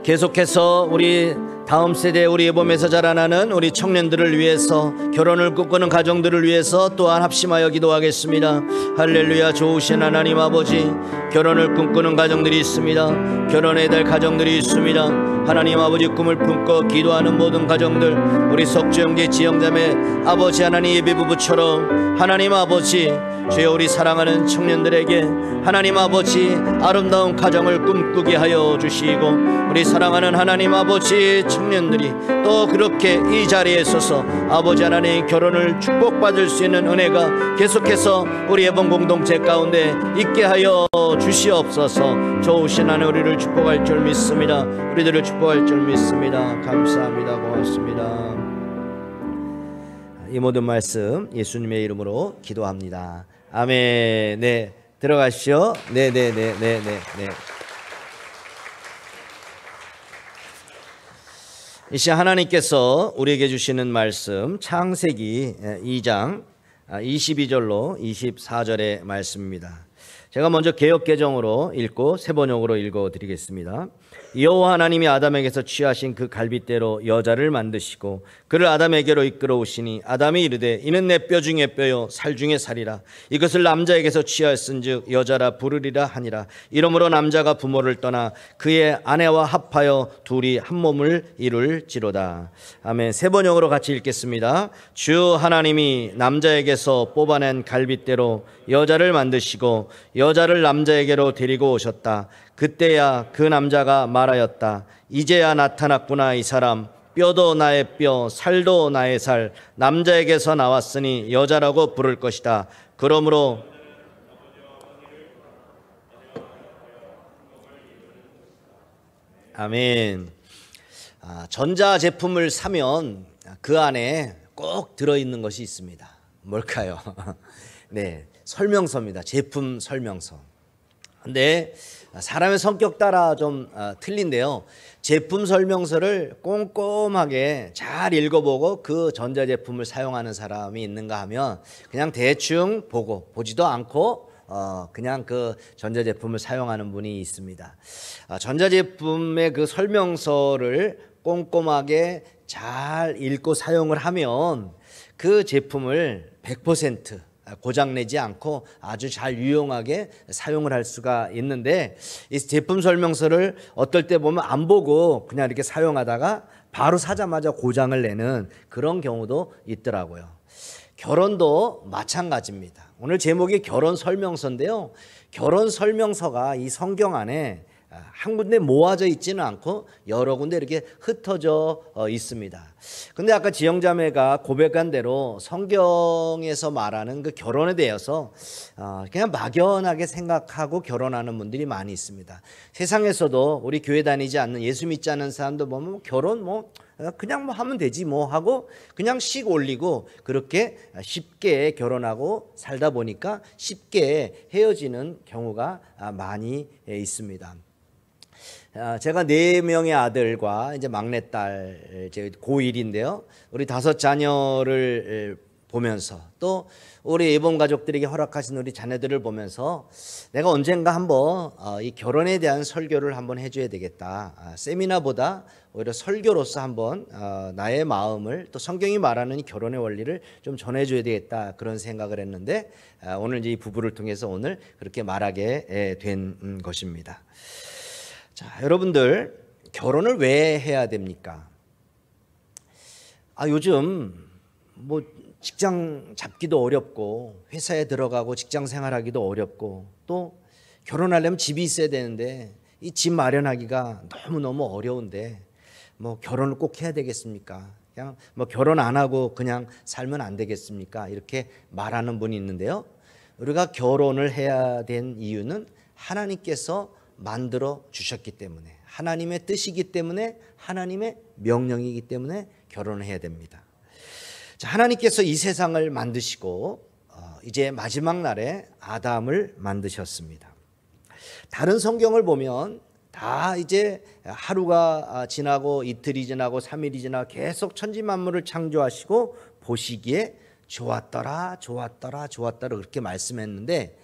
계속해서 우리 다음 세대 우리 예범에서 자라나는 우리 청년들을 위해서 결혼을 꿈꾸는 가정들을 위해서 또한 합심하여 기도하겠습니다. 할렐루야. 좋으신 하나님 아버지, 결혼을 꿈꾸는 가정들이 있습니다. 결혼해야 될 가정들이 있습니다. 하나님 아버지 꿈을 품고 기도하는 모든 가정들 우리 석주형제 지형자매 아버지 하나님 예비부부처럼 하나님 아버지 주여 우리 사랑하는 청년들에게 하나님 아버지 아름다운 가정을 꿈꾸게 하여 주시고 우리 사랑하는 하나님 아버지 청년들이 또 그렇게 이 자리에 서서 아버지 하나님 결혼을 축복받을 수 있는 은혜가 계속해서 우리 예번 공동체 가운데 있게 하여 주시옵소서. 좋으신 하나님 우리를 축복할 줄 믿습니다. 우리들을 축복할 줄 믿습니다. 감사합니다. 고맙습니다. 이 모든 말씀 예수님의 이름으로 기도합니다. 아멘. 네, 들어가시오. 네. 이 시간 하나님께서 우리에게 주시는 말씀 창세기 2장 22절로 24절의 말씀입니다. 제가 먼저 개역개정으로 읽고 세번역으로 읽어드리겠습니다. 여호와 하나님이 아담에게서 취하신 그 갈빗대로 여자를 만드시고 그를 아담에게로 이끌어 오시니 아담이 이르되 이는 내 뼈 중에 뼈요 살 중에 살이라. 이것을 남자에게서 취하였은즉 여자라 부르리라 하니라. 이러므로 남자가 부모를 떠나 그의 아내와 합하여 둘이 한 몸을 이룰지로다. 아멘. 세번역으로 같이 읽겠습니다. 주 하나님이 남자에게서 뽑아낸 갈빗대로 여자를 만드시고 여자를 남자에게로 데리고 오셨다. 그때야 그 남자가 말하였다. 이제야 나타났구나 이 사람. 뼈도 나의 뼈, 살도 나의 살. 남자에게서 나왔으니 여자라고 부를 것이다. 그러므로 아멘. 전자 제품을 사면 그 안에 꼭 들어있는 것이 있습니다. 뭘까요? 네, 설명서입니다. 제품 설명서. 근데 사람의 성격 따라 좀 틀린데요. 제품 설명서를 꼼꼼하게 잘 읽어보고 그 전자제품을 사용하는 사람이 있는가 하면 그냥 대충 보지도 않고 그냥 그 전자제품을 사용하는 분이 있습니다. 전자제품의 그 설명서를 꼼꼼하게 잘 읽고 사용을 하면 그 제품을 100% 고장내지 않고 아주 잘 유용하게 사용을 할 수가 있는데, 이 제품 설명서를 어떨 때 보면 안 보고 그냥 이렇게 사용하다가 바로 사자마자 고장을 내는 그런 경우도 있더라고요. 결혼도 마찬가지입니다. 오늘 제목이 결혼 설명서인데요, 결혼 설명서가 이 성경 안에 한 군데 모아져 있지는 않고 여러 군데 이렇게 흩어져 있습니다. 근데 아까 지영자매가 고백한 대로 성경에서 말하는 그 결혼에 대해서 그냥 막연하게 생각하고 결혼하는 분들이 많이 있습니다. 세상에서도 우리 교회 다니지 않는, 예수 믿지 않는 사람도 보면 결혼 그냥 하면 되지 하고 그냥 씩 올리고 그렇게 쉽게 결혼하고 살다 보니까 쉽게 헤어지는 경우가 많이 있습니다. 제가 4명의 아들과 이제 막내딸 고1인데요. 우리 5 자녀를 보면서 또 우리 예본 가족들에게 허락하신 우리 자녀들을 보면서 내가 언젠가 한번 이 결혼에 대한 설교를 한번 해줘야 되겠다. 세미나보다 오히려 설교로서 한번 나의 마음을, 또 성경이 말하는 이 결혼의 원리를 좀 전해줘야 되겠다, 그런 생각을 했는데 오늘 이제 이 부부를 통해서 오늘 그렇게 말하게 된 것입니다. 자, 여러분들 결혼을 왜 해야 됩니까? 요즘 직장 잡기도 어렵고 회사에 들어가고 직장 생활하기도 어렵고 또 결혼하려면 집이 있어야 되는데 이 집 마련하기가 너무너무 어려운데 결혼을 꼭 해야 되겠습니까? 그냥 결혼 안 하고 그냥 살면 안 되겠습니까? 이렇게 말하는 분이 있는데요. 우리가 결혼을 해야 된 이유는 하나님께서 만들어 주셨기 때문에, 하나님의 뜻이기 때문에, 하나님의 명령이기 때문에 결혼을 해야 됩니다. 자, 하나님께서 이 세상을 만드시고 이제 마지막 날에 아담을 만드셨습니다. 다른 성경을 보면 다 이제 하루가 지나고 이틀이 지나고 3일이 지나고 계속 천지 만물을 창조하시고 보시기에 좋았더라 좋았더라 좋았더라 그렇게 말씀했는데,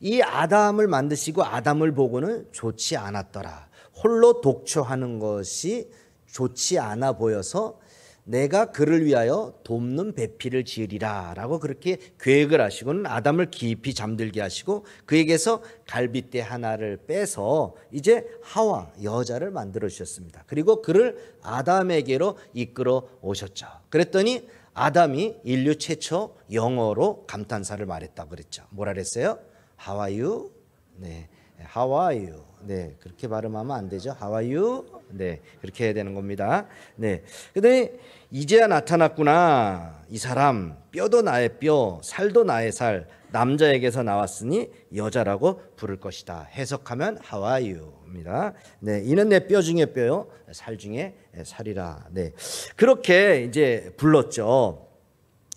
이 아담을 만드시고 아담을 보고는 좋지 않았더라, 홀로 독초하는 것이 좋지 않아 보여서 내가 그를 위하여 돕는 배필을 지으리라 라고 그렇게 계획을 하시고는 아담을 깊이 잠들게 하시고 그에게서 갈빗대 하나를 빼서 이제 하와, 여자를 만들어 주셨습니다. 그리고 그를 아담에게로 이끌어 오셨죠. 그랬더니 아담이 인류 최초 영어로 감탄사를 말했다고 그랬죠. 뭐라 그랬어요? How are you? 네, How are you? 네, 그렇게 발음하면 안 되죠. How are you? 네, 그렇게 해야 되는 겁니다. 네, 그랬더니 이제야 나타났구나 이 사람. 뼈도 나의 뼈, 살도 나의 살. 남자에게서 나왔으니 여자라고 부를 것이다. 해석하면 How are you?입니다. 네, 이는 내 뼈 중에 뼈요, 살 중에 살이라. 네, 그렇게 이제 불렀죠.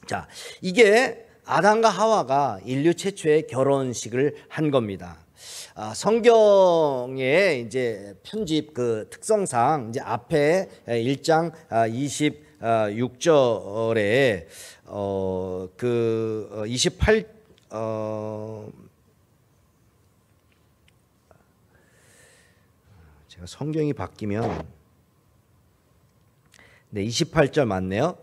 자, 이게 아담과 하와가 인류 최초의 결혼식을 한 겁니다. 성경의 이제 편집 그 특성상 이제 앞에 1장 26절에 28 성경이 바뀌면 28절 맞네요.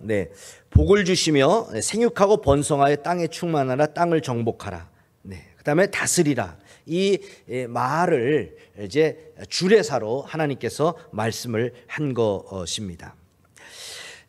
복을 주시며 생육하고 번성하여 땅에 충만하라. 땅을 정복하라. 그다음에 다스리라. 이 말을 이제 주례사로 하나님께서 말씀을 한 것입니다.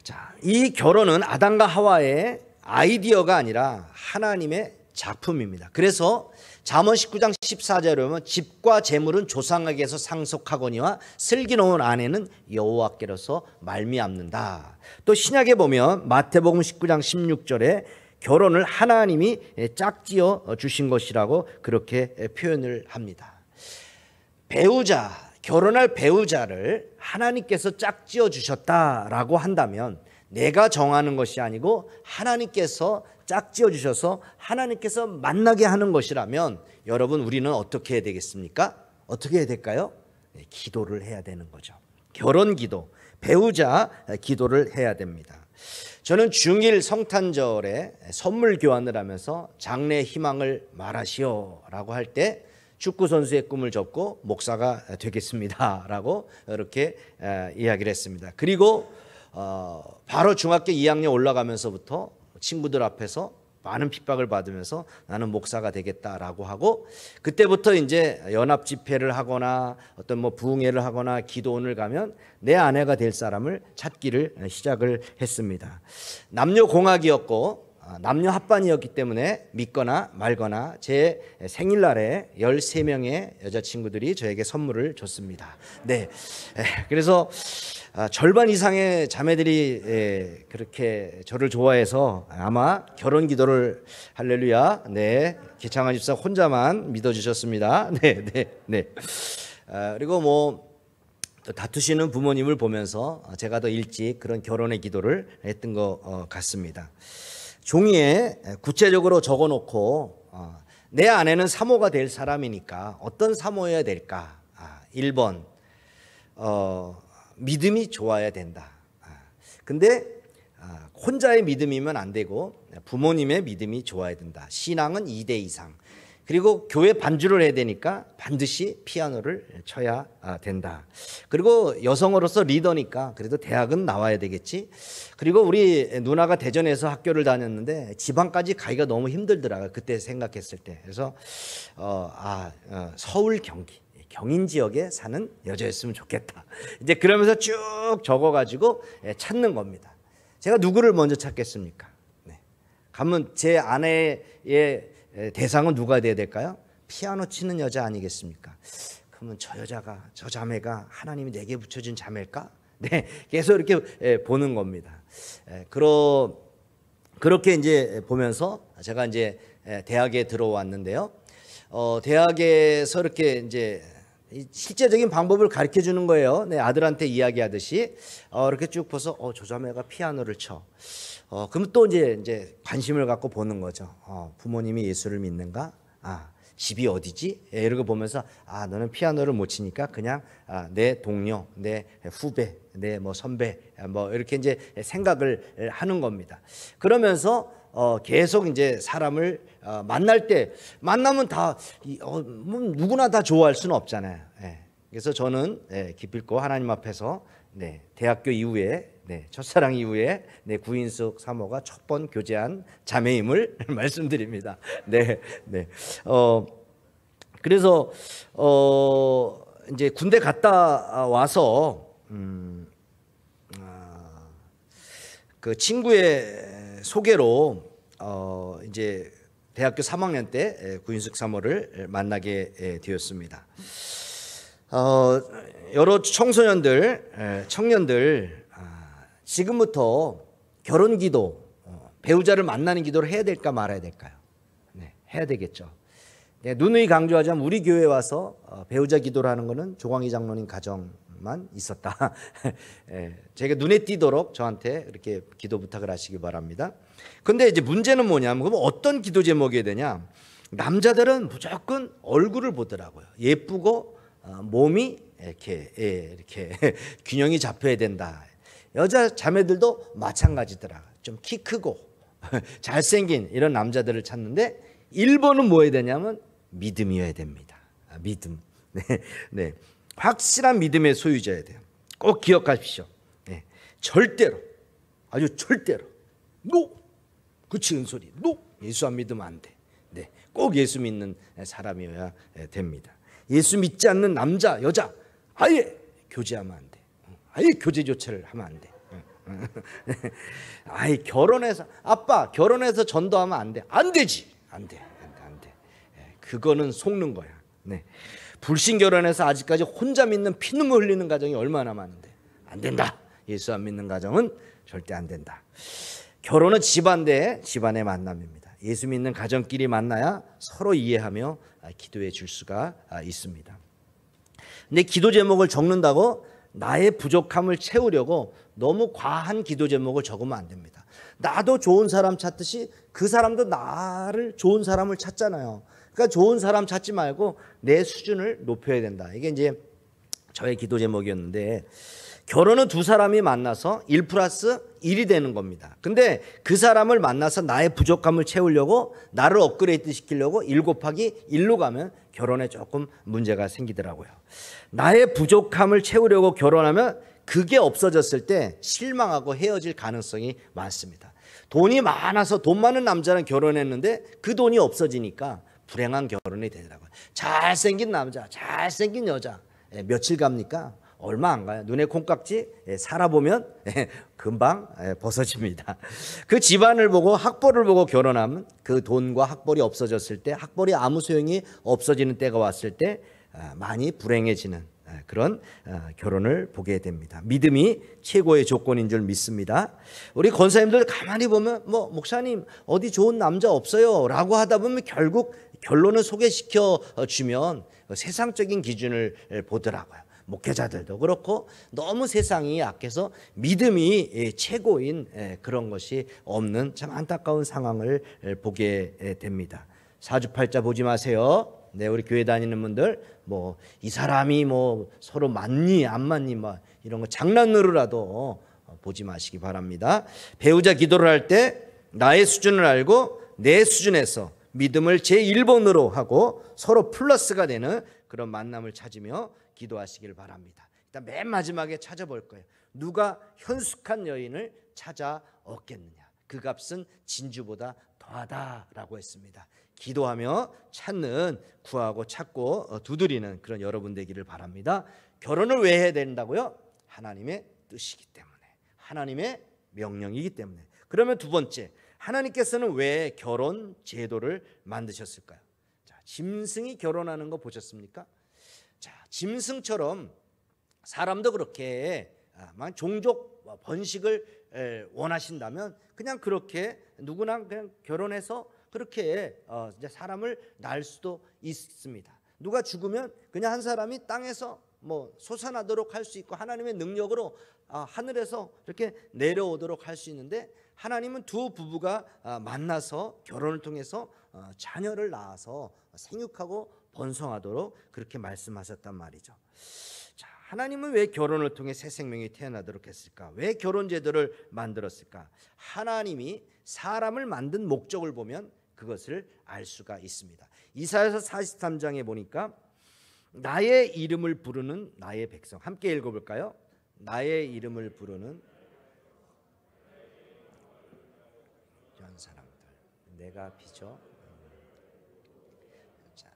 자, 이 결혼은 아담과 하와의 아이디어가 아니라 하나님의 작품입니다. 그래서 잠언 19장 14절에 보면 집과 재물은 조상에게서 상속하거니와 슬기로운 아내는 여호와께로서 말미암는다. 또 신약에 보면 마태복음 19장 16절에 결혼을 하나님이 짝지어 주신 것이라고 그렇게 표현을 합니다. 배우자, 결혼할 배우자를 하나님께서 짝지어 주셨다라고 한다면 내가 정하는 것이 아니고 하나님께서 짝지어 주셔서 하나님께서 만나게 하는 것이라면 여러분 우리는 어떻게 해야 되겠습니까? 어떻게 해야 될까요? 기도를 해야 되는 거죠. 결혼 기도, 배우자 기도를 해야 됩니다. 저는 중1 성탄절에 선물 교환을 하면서 장래의 희망을 말하시오라고 할 때 축구 선수의 꿈을 접고 목사가 되겠습니다 라고 이렇게 이야기를 했습니다. 그리고 바로 중학교 2학년 올라가면서부터 친구들 앞에서 많은 핍박을 받으면서 나는 목사가 되겠다라고 하고, 그때부터 이제 연합 집회를 하거나 어떤 뭐 부흥회를 하거나 기도원을 가면 내 아내가 될 사람을 찾기를 시작을 했습니다. 남녀 공학이었고 남녀 합반이었기 때문에 믿거나 말거나 제 생일날에 13명의 여자친구들이 저에게 선물을 줬습니다. 그래서 절반 이상의 자매들이 그렇게 저를 좋아해서 아마 결혼 기도를 할렐루야 개창환 집사 혼자만 믿어주셨습니다. 그리고 뭐 또 다투시는 부모님을 보면서 제가 더 일찍 그런 결혼의 기도를 했던 것 같습니다. 종이에 구체적으로 적어놓고 내 아내는 사모가 될 사람이니까 어떤 사모여야 될까? 1번 믿음이 좋아야 된다. 근데 혼자의 믿음이면 안 되고 부모님의 믿음이 좋아야 된다. 신앙은 2대 이상. 그리고 교회 반주를 해야 되니까 반드시 피아노를 쳐야 된다. 그리고 여성으로서 리더니까 그래도 대학은 나와야 되겠지. 그리고 우리 누나가 대전에서 학교를 다녔는데 지방까지 가기가 너무 힘들더라고요. 그때 생각했을 때. 그래서 서울 경인 지역에 사는 여자였으면 좋겠다. 이제 그러면서 쭉 적어가지고 찾는 겁니다. 제가 누구를 먼저 찾겠습니까? 가면 제 아내의 대상은 누가 돼야 될까요? 피아노 치는 여자 아니겠습니까? 그러면 저 여자가, 저 자매가 하나님이 내게 붙여준 자매일까? 계속 이렇게 보는 겁니다. 그렇게 이제 보면서 제가 이제 대학에 들어왔는데요. 대학에서 이렇게 이제 실제적인 방법을 가르쳐 주는 거예요. 아들한테 이야기하듯이 이렇게 쭉 봐서 저 자매가 피아노를 쳐. 그럼 또 이제 관심을 갖고 보는 거죠. 부모님이 예수를 믿는가? 집이 어디지? 이런 거 보면서 너는 피아노를 못 치니까 그냥 내 동료, 내 후배, 내 뭐 선배, 뭐 이렇게 이제 생각을 하는 겁니다. 그러면서 계속 이제 사람을 만날 때 만나면 다 누구나 다 좋아할 수는 없잖아요. 그래서 저는 기필코 하나님 앞에서 대학교 이후에 첫사랑 이후에 구인숙 사모가 첫 번 교제한 자매임을 말씀드립니다. 그래서 이제 군대 갔다 와서 그 친구의 소개로 이제 대학교 3학년 때 구인숙 사모를 만나게 되었습니다. 여러 청년들 지금부터 결혼 기도, 배우자를 만나는 기도를 해야 될까 말아야 될까요? 해야 되겠죠. 누누이 강조하자면 우리 교회 와서 배우자 기도를 하는 것은 조광희 장로님 가정만 있었다. 제가 눈에 띄도록 저한테 이렇게 기도 부탁을 하시기 바랍니다. 근데 이제 문제는 뭐냐면 그럼 어떤 기도 제목이 되냐? 남자들은 무조건 얼굴을 보더라고요. 예쁘고 몸이 이렇게 균형이 잡혀야 된다. 여자 자매들도 마찬가지더라. 좀 키 크고 잘생긴 이런 남자들을 찾는데 1번은 뭐여야 되냐면 믿음이어야 됩니다. 믿음. 확실한 믿음의 소유자야 돼요. 꼭 기억하십시오. 네. 절대로, 아주 절대로 노! 그치 은솔이 노! 예수 안 믿으면 안 돼. 네. 꼭 예수 믿는 사람이어야 됩니다. 예수 믿지 않는 남자, 여자 아예 교제하면 안 돼. 아예 교제조차를 하면 안 돼. 아예 결혼해서 아빠 결혼해서 전도하면 안 돼. 안 되지. 안 돼. 안 돼. 그거는 속는 거야. 네. 불신 결혼해서 아직까지 혼자 믿는 피눈물 흘리는 가정이 얼마나 많은데 안 된다. 예수 안 믿는 가정은 절대 안 된다. 결혼은 집안 대 집안의 만남입니다. 예수 믿는 가정끼리 만나야 서로 이해하며 기도해 줄 수가 있습니다. 근데 기도 제목을 적는다고 나의 부족함을 채우려고 너무 과한 기도 제목을 적으면 안 됩니다. 나도 좋은 사람 찾듯이 그 사람도 나를 좋은 사람을 찾잖아요. 그러니까 좋은 사람 찾지 말고 내 수준을 높여야 된다. 이게 이제 저의 기도 제목이었는데 결혼은 두 사람이 만나서 1+1이 되는 겁니다. 근데 그 사람을 만나서 나의 부족함을 채우려고 나를 업그레이드 시키려고 1+1로 가면 결혼에 조금 문제가 생기더라고요. 나의 부족함을 채우려고 결혼하면 그게 없어졌을 때 실망하고 헤어질 가능성이 많습니다. 돈이 많아서 돈 많은 남자는 결혼했는데 그 돈이 없어지니까 불행한 결혼이 되더라고요. 잘생긴 남자, 잘생긴 여자 며칠 갑니까? 얼마 안 가요. 눈에 콩깍지 살아보면 금방 벗어집니다. 그 집안을 보고 학벌을 보고 결혼하면 그 돈과 학벌이 없어졌을 때 학벌이 아무 소용이 없어지는 때가 왔을 때 많이 불행해지는 그런 결혼을 보게 됩니다. 믿음이 최고의 조건인 줄 믿습니다. 우리 권사님들 가만히 보면 뭐 목사님 어디 좋은 남자 없어요 라고 하다 보면 결국 결론을 소개시켜 주면 세상적인 기준을 보더라고요. 목회자들도 그렇고 너무 세상이 약해서 믿음이 최고인 그런 것이 없는 참 안타까운 상황을 보게 됩니다. 사주팔자 보지 마세요. 네, 우리 교회 다니는 분들 뭐 이 사람이 뭐 서로 맞니 안 맞니 뭐 이런 거 장난으로라도 보지 마시기 바랍니다. 배우자 기도를 할 때 나의 수준을 알고 내 수준에서 믿음을 제1번으로 하고 서로 플러스가 되는 그런 만남을 찾으며 기도하시길 바랍니다. 일단 맨 마지막에 찾아볼 거예요. 누가 현숙한 여인을 찾아 얻겠느냐. 그 값은 진주보다 더하다라고 했습니다. 기도하며 찾는, 구하고 찾고 두드리는 그런 여러분 되기를 바랍니다. 결혼을 왜 해야 된다고요? 하나님의 뜻이기 때문에, 하나님의 명령이기 때문에. 그러면 두 번째, 하나님께서는 왜 결혼 제도를 만드셨을까요? 자, 짐승이 결혼하는 거 보셨습니까? 자, 짐승처럼 사람도 그렇게 종족 번식을 원하신다면 그냥 그렇게 누구나 그냥 결혼해서 그렇게 이제 사람을 낳을 수도 있습니다. 누가 죽으면 그냥 한 사람이 땅에서 뭐 솟아나도록 할 수 있고 하나님의 능력으로 하늘에서 이렇게 내려오도록 할 수 있는데 하나님은 두 부부가 만나서 결혼을 통해서 자녀를 낳아서 생육하고 번성하도록 그렇게 말씀하셨단 말이죠. 자, 하나님은 왜 결혼을 통해 새 생명이 태어나도록 했을까? 왜 결혼 제도를 만들었을까? 하나님이 사람을 만든 목적을 보면 그것을 알 수가 있습니다. 이사야서 43장에 보니까 나의 이름을 부르는 나의 백성, 함께 읽어볼까요? 나의 이름을 부르는 이런 사람들, 내가 비죠.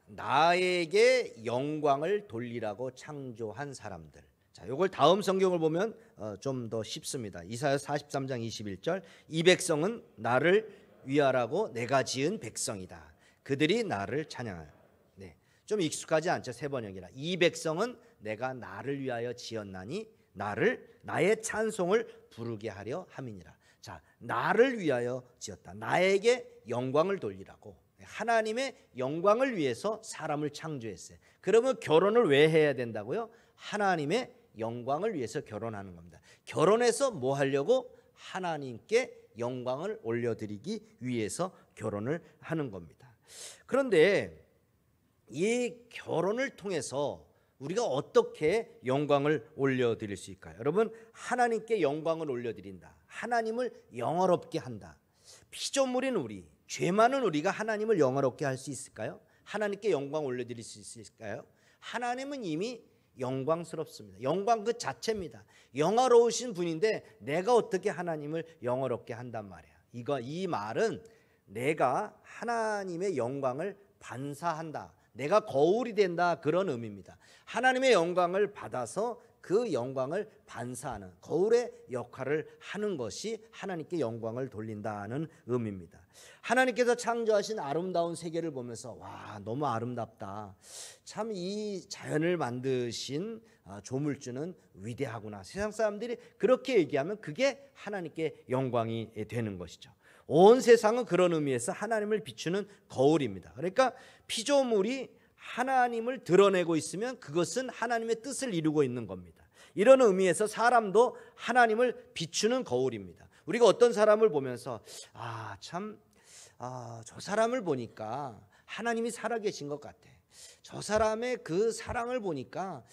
나에게 영광을 돌리라고 창조한 사람들. 자, 이걸 다음 성경을 보면 좀 더 쉽습니다. 이사야 43장 21절, 이 백성은 나를 위하라고 내가 지은 백성이다. 그들이 나를 찬양하여. 네, 좀 익숙하지 않죠? 세 번역이라. 이 백성은 내가 나를 위하여 지었나니 나의 찬송을 부르게 하려 함이니라. 자, 나를 위하여 지었다. 나에게 영광을 돌리라고. 하나님의 영광을 위해서 사람을 창조했어요. 그러면 결혼을 왜 해야 된다고요? 하나님의 영광을 위해서 결혼하는 겁니다. 결혼해서 뭐 하려고? 하나님께 영광을 올려드리기 위해서 결혼을 하는 겁니다. 그런데 이 결혼을 통해서 우리가 어떻게 영광을 올려드릴 수 있을까요? 여러분, 하나님께 영광을 올려드린다. 하나님을 영화롭게 한다. 피조물인 우리, 죄 많은 우리가 하나님을 영화롭게 할 수 있을까요? 하나님께 영광 올려드릴 수 있을까요? 하나님은 이미 영광스럽습니다. 영광 그 자체입니다. 영화로우신 분인데 내가 어떻게 하나님을 영화롭게 한단 말이야. 이 말은 내가 하나님의 영광을 반사한다, 내가 거울이 된다, 그런 의미입니다. 하나님의 영광을 받아서 그 영광을 반사하는 거울의 역할을 하는 것이 하나님께 영광을 돌린다는 의미입니다. 하나님께서 창조하신 아름다운 세계를 보면서 와, 너무 아름답다, 참 이 자연을 만드신 조물주는 위대하구나, 세상 사람들이 그렇게 얘기하면 그게 하나님께 영광이 되는 것이죠. 온 세상은 그런 의미에서 하나님을 비추는 거울입니다. 그러니까 피조물이 하나님을 드러내고 있으면 그것은 하나님의 뜻을 이루고 있는 겁니다. 이런 의미에서 사람도 하나님을 비추는 거울입니다. 우리가 어떤 사람을 보면서 저 사람을 보니까 하나님이 살아계신 것 같아, 저 사람의 그 사랑을 보니까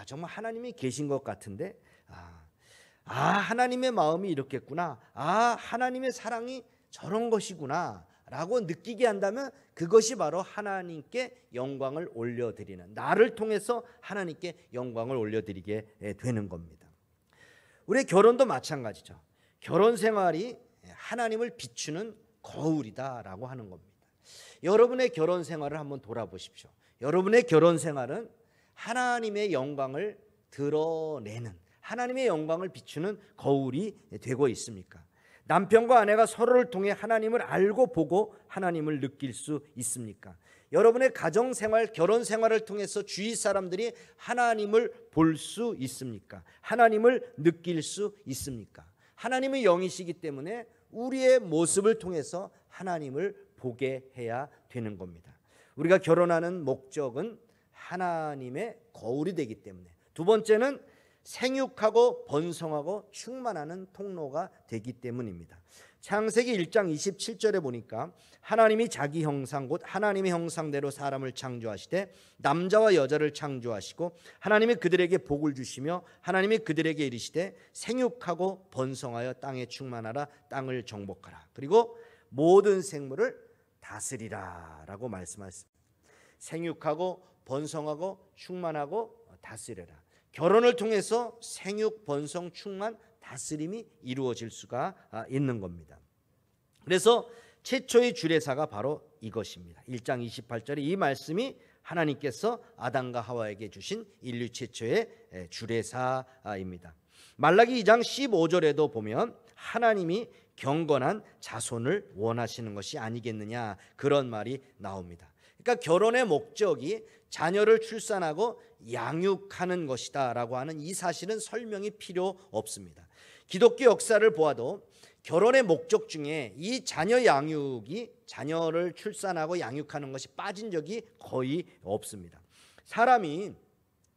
정말 하나님이 계신 것 같은데, 하나님의 마음이 이렇겠구나, 하나님의 사랑이 저런 것이구나 라고 느끼게 한다면 그것이 바로 하나님께 영광을 올려드리는, 나를 통해서 하나님께 영광을 올려드리게 되는 겁니다. 우리의 결혼도 마찬가지죠. 결혼 생활이 하나님을 비추는 거울이다라고 하는 겁니다. 여러분의 결혼 생활을 한번 돌아보십시오. 여러분의 결혼 생활은 하나님의 영광을 드러내는, 하나님의 영광을 비추는 거울이 되고 있습니까? 남편과 아내가 서로를 통해 하나님을 알고 보고 하나님을 느낄 수 있습니까? 여러분의 가정생활, 결혼생활을 통해서 주위 사람들이 하나님을 볼 수 있습니까? 하나님을 느낄 수 있습니까? 하나님은 영이시기 때문에 우리의 모습을 통해서 하나님을 보게 해야 되는 겁니다. 우리가 결혼하는 목적은 하나님의 거울이 되기 때문에, 두 번째는 생육하고 번성하고 충만하는 통로가 되기 때문입니다. 창세기 1장 27절에 보니까 하나님이 자기 형상 곧 하나님의 형상대로 사람을 창조하시되 남자와 여자를 창조하시고 하나님이 그들에게 복을 주시며 하나님이 그들에게 이르시되 생육하고 번성하여 땅에 충만하라, 땅을 정복하라, 그리고 모든 생물을 다스리라 라고 말씀하셨습니다. 생육하고 번성하고 충만하고 다스려라. 결혼을 통해서 생육, 번성, 충만, 다스림이 이루어질 수가 있는 겁니다. 그래서 최초의 주례사가 바로 이것입니다. 1장 28절에 이 말씀이 하나님께서 아담과 하와에게 주신 인류 최초의 주례사입니다. 말라기 2장 15절에도 보면 하나님이 경건한 자손을 원하시는 것이 아니겠느냐, 그런 말이 나옵니다. 그러니까 결혼의 목적이 자녀를 출산하고 양육하는 것이다 라고 하는 이 사실은 설명이 필요 없습니다. 기독교 역사를 보아도 결혼의 목적 중에 이 자녀 양육이, 자녀를 출산하고 양육하는 것이 빠진 적이 거의 없습니다. 사람이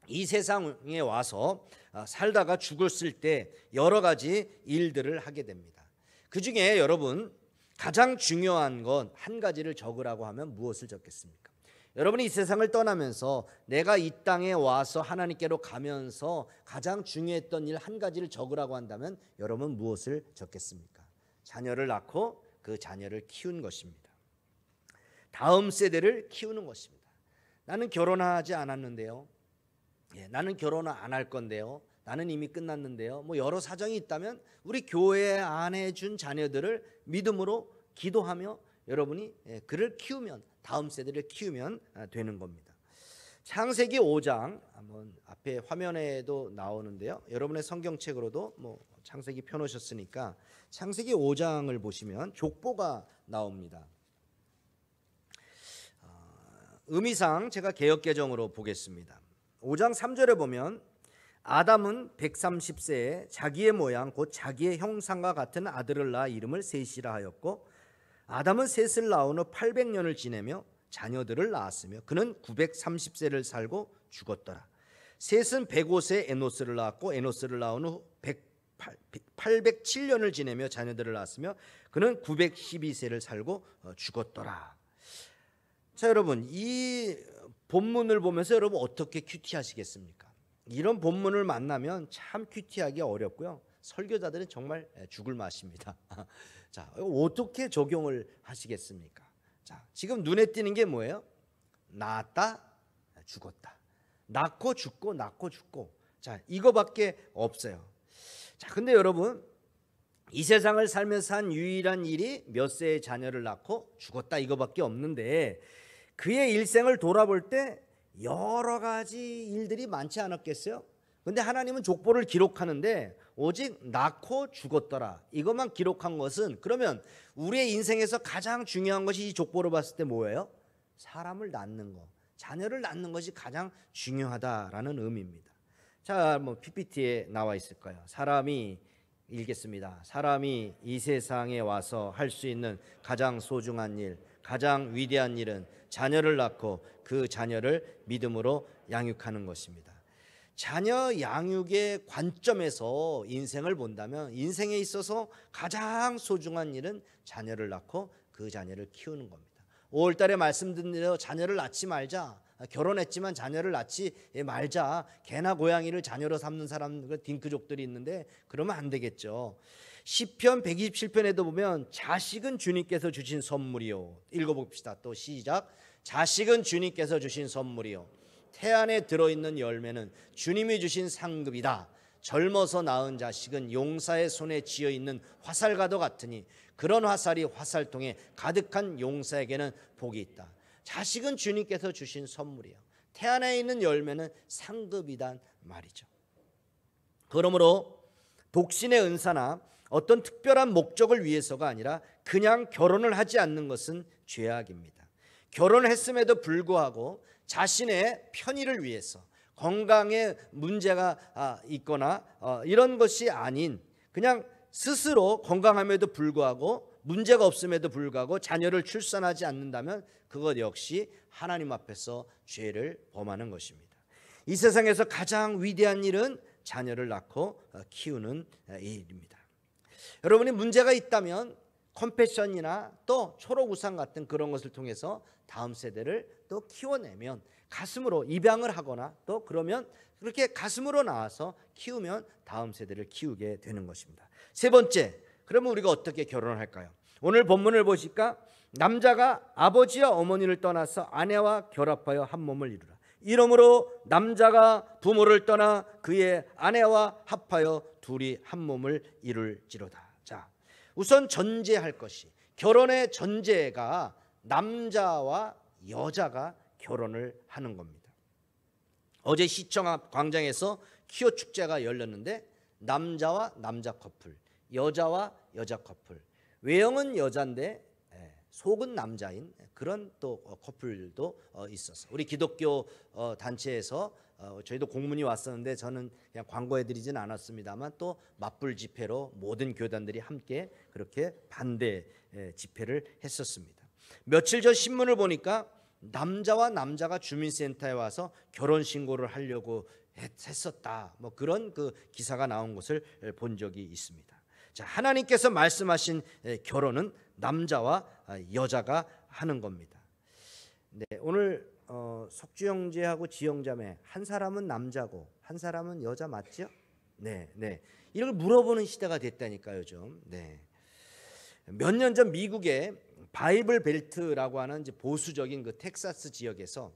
이 세상에 와서 살다가 죽었을 때 여러 가지 일들을 하게 됩니다. 그 중에 여러분 가장 중요한 건 한 가지를 적으라고 하면 무엇을 적겠습니까? 여러분이 이 세상을 떠나면서 내가 이 땅에 와서 하나님께로 가면서 가장 중요했던 일 한 가지를 적으라고 한다면 여러분 무엇을 적겠습니까? 자녀를 낳고 그 자녀를 키운 것입니다. 다음 세대를 키우는 것입니다. 나는 결혼하지 않았는데요, 나는 결혼을 안 할 건데요, 나는 이미 끝났는데요, 뭐 여러 사정이 있다면 우리 교회 안에 준 자녀들을 믿음으로 기도하며 여러분이 그를 키우면, 다음 세대를 키우면 되는 겁니다. 창세기 5장 한번 앞에 화면에도 나오는데요, 여러분의 성경책으로도 뭐 창세기 펴놓으셨으니까 창세기 5장을 보시면 족보가 나옵니다. 의미상 제가 개역개정으로 보겠습니다. 5장 3절에 보면 아담은 130세에 자기의 모양 곧 자기의 형상과 같은 아들을 낳아 이름을 셋이라 하였고 아담은 셋을 낳은 후 800년을 지내며 자녀들을 낳았으며 그는 930세를 살고 죽었더라. 셋은 105세에 에노스를 낳았고 에노스를 낳은 후 807년을 지내며 자녀들을 낳았으며 그는 912세를 살고 죽었더라. 자, 여러분 이 본문을 보면서 여러분 어떻게 큐티하시겠습니까? 이런 본문을 만나면 참 큐티하기 어렵고요, 설교자들은 정말 죽을 맛입니다. 자, 어떻게 적용을 하시겠습니까? 자, 지금 눈에 띄는 게 뭐예요? 낳았다, 죽었다. 낳고 죽고 낳고 죽고. 자, 이거밖에 없어요. 자, 근데 여러분, 이 세상을 살면서 한 유일한 일이 몇 세의 자녀를 낳고 죽었다, 이거밖에 없는데 그의 일생을 돌아볼 때 여러 가지 일들이 많지 않았겠어요? 근데 하나님은 족보를 기록하는데 오직 낳고 죽었더라, 이것만 기록한 것은, 그러면 우리의 인생에서 가장 중요한 것이 이 족보로 봤을 때 뭐예요? 사람을 낳는 거, 자녀를 낳는 것이 가장 중요하다라는 의미입니다. 자, 뭐 PPT에 나와 있을 거예요. 사람이, 읽겠습니다. 사람이 이 세상에 와서 할 수 있는 가장 소중한 일, 가장 위대한 일은 자녀를 낳고 그 자녀를 믿음으로 양육하는 것입니다. 자녀 양육의 관점에서 인생을 본다면 인생에 있어서 가장 소중한 일은 자녀를 낳고 그 자녀를 키우는 겁니다. 5월 달에 말씀드린 대로 자녀를 낳지 말자, 결혼했지만 자녀를 낳지 말자, 개나 고양이를 자녀로 삼는 사람, 딩크족들이 있는데 그러면 안 되겠죠. 시편 127편에도 보면 자식은 주님께서 주신 선물이요. 읽어봅시다. 또 시작. 자식은 주님께서 주신 선물이요. 태안에 들어있는 열매는 주님이 주신 상급이다. 젊어서 낳은 자식은 용사의 손에 쥐어있는 화살과도 같으니 그런 화살이 화살통에 가득한 용사에게는 복이 있다. 자식은 주님께서 주신 선물이요. 태안에 있는 열매는 상급이란 말이죠. 그러므로 독신의 은사나 어떤 특별한 목적을 위해서가 아니라 그냥 결혼을 하지 않는 것은 죄악입니다. 결혼을 했음에도 불구하고 자신의 편의를 위해서, 건강에 문제가 있거나 이런 것이 아닌, 그냥 스스로 건강함에도 불구하고 문제가 없음에도 불구하고 자녀를 출산하지 않는다면 그것 역시 하나님 앞에서 죄를 범하는 것입니다. 이 세상에서 가장 위대한 일은 자녀를 낳고 키우는 일입니다. 여러분이 문제가 있다면 컴패션이나 또 초록우산 같은 그런 것을 통해서 다음 세대를 또 키워내면, 가슴으로 입양을 하거나 또 그러면 그렇게 가슴으로 나와서 키우면 다음 세대를 키우게 되는 것입니다. 세 번째, 그러면 우리가 어떻게 결혼을 할까요? 오늘 본문을 보실까? 남자가 아버지와 어머니를 떠나서 아내와 결합하여 한 몸을 이루라. 이러므로 남자가 부모를 떠나 그의 아내와 합하여 둘이 한 몸을 이룰지로다. 자, 우선 전제할 것이, 결혼의 전제가 남자와 여자가 결혼을 하는 겁니다. 어제 시청 앞 광장에서 키오 축제가 열렸는데 남자와 남자 커플, 여자와 여자 커플, 외형은 여자인데 속은 남자인 그런 또 커플도 있었어요. 우리 기독교 단체에서 저희도 공문이 왔었는데 저는 그냥 광고해드리진 않았습니다만 또 맞불 집회로 모든 교단들이 함께 그렇게 반대 집회를 했었습니다. 며칠 전 신문을 보니까 남자와 남자가 주민센터에 와서 결혼신고를 하려고 했었다, 뭐 그런 그 기사가 나온 것을 본 적이 있습니다. 자, 하나님께서 말씀하신 결혼은 남자와 여자가 하는 겁니다. 네, 오늘 석주 형제하고 지영자매, 한 사람은 남자고 한 사람은 여자 맞죠? 네. 이걸 물어보는 시대가 됐다니까요, 요즘. 네. 몇 년 전 미국의 바이블 벨트라고 하는 이제 보수적인 그 텍사스 지역에서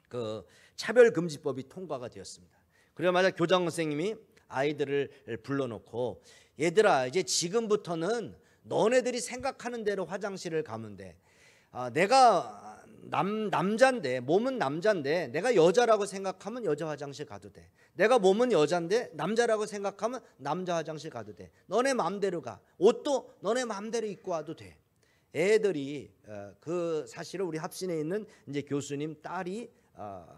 그 차별 금지법이 통과가 되었습니다. 그러자마자 교장 선생님이 아이들을 불러놓고, 얘들아, 이제 지금부터는 너네들이 생각하는 대로 화장실을 가면 돼. 내가 남자인데, 몸은 남자인데 내가 여자라고 생각하면 여자 화장실 가도 돼. 내가 몸은 여자인데 남자라고 생각하면 남자 화장실 가도 돼. 너네 마음대로 가. 옷도 너네 마음대로 입고 와도 돼. 애들이 그 사실은 우리 합신에 있는 이제 교수님 딸이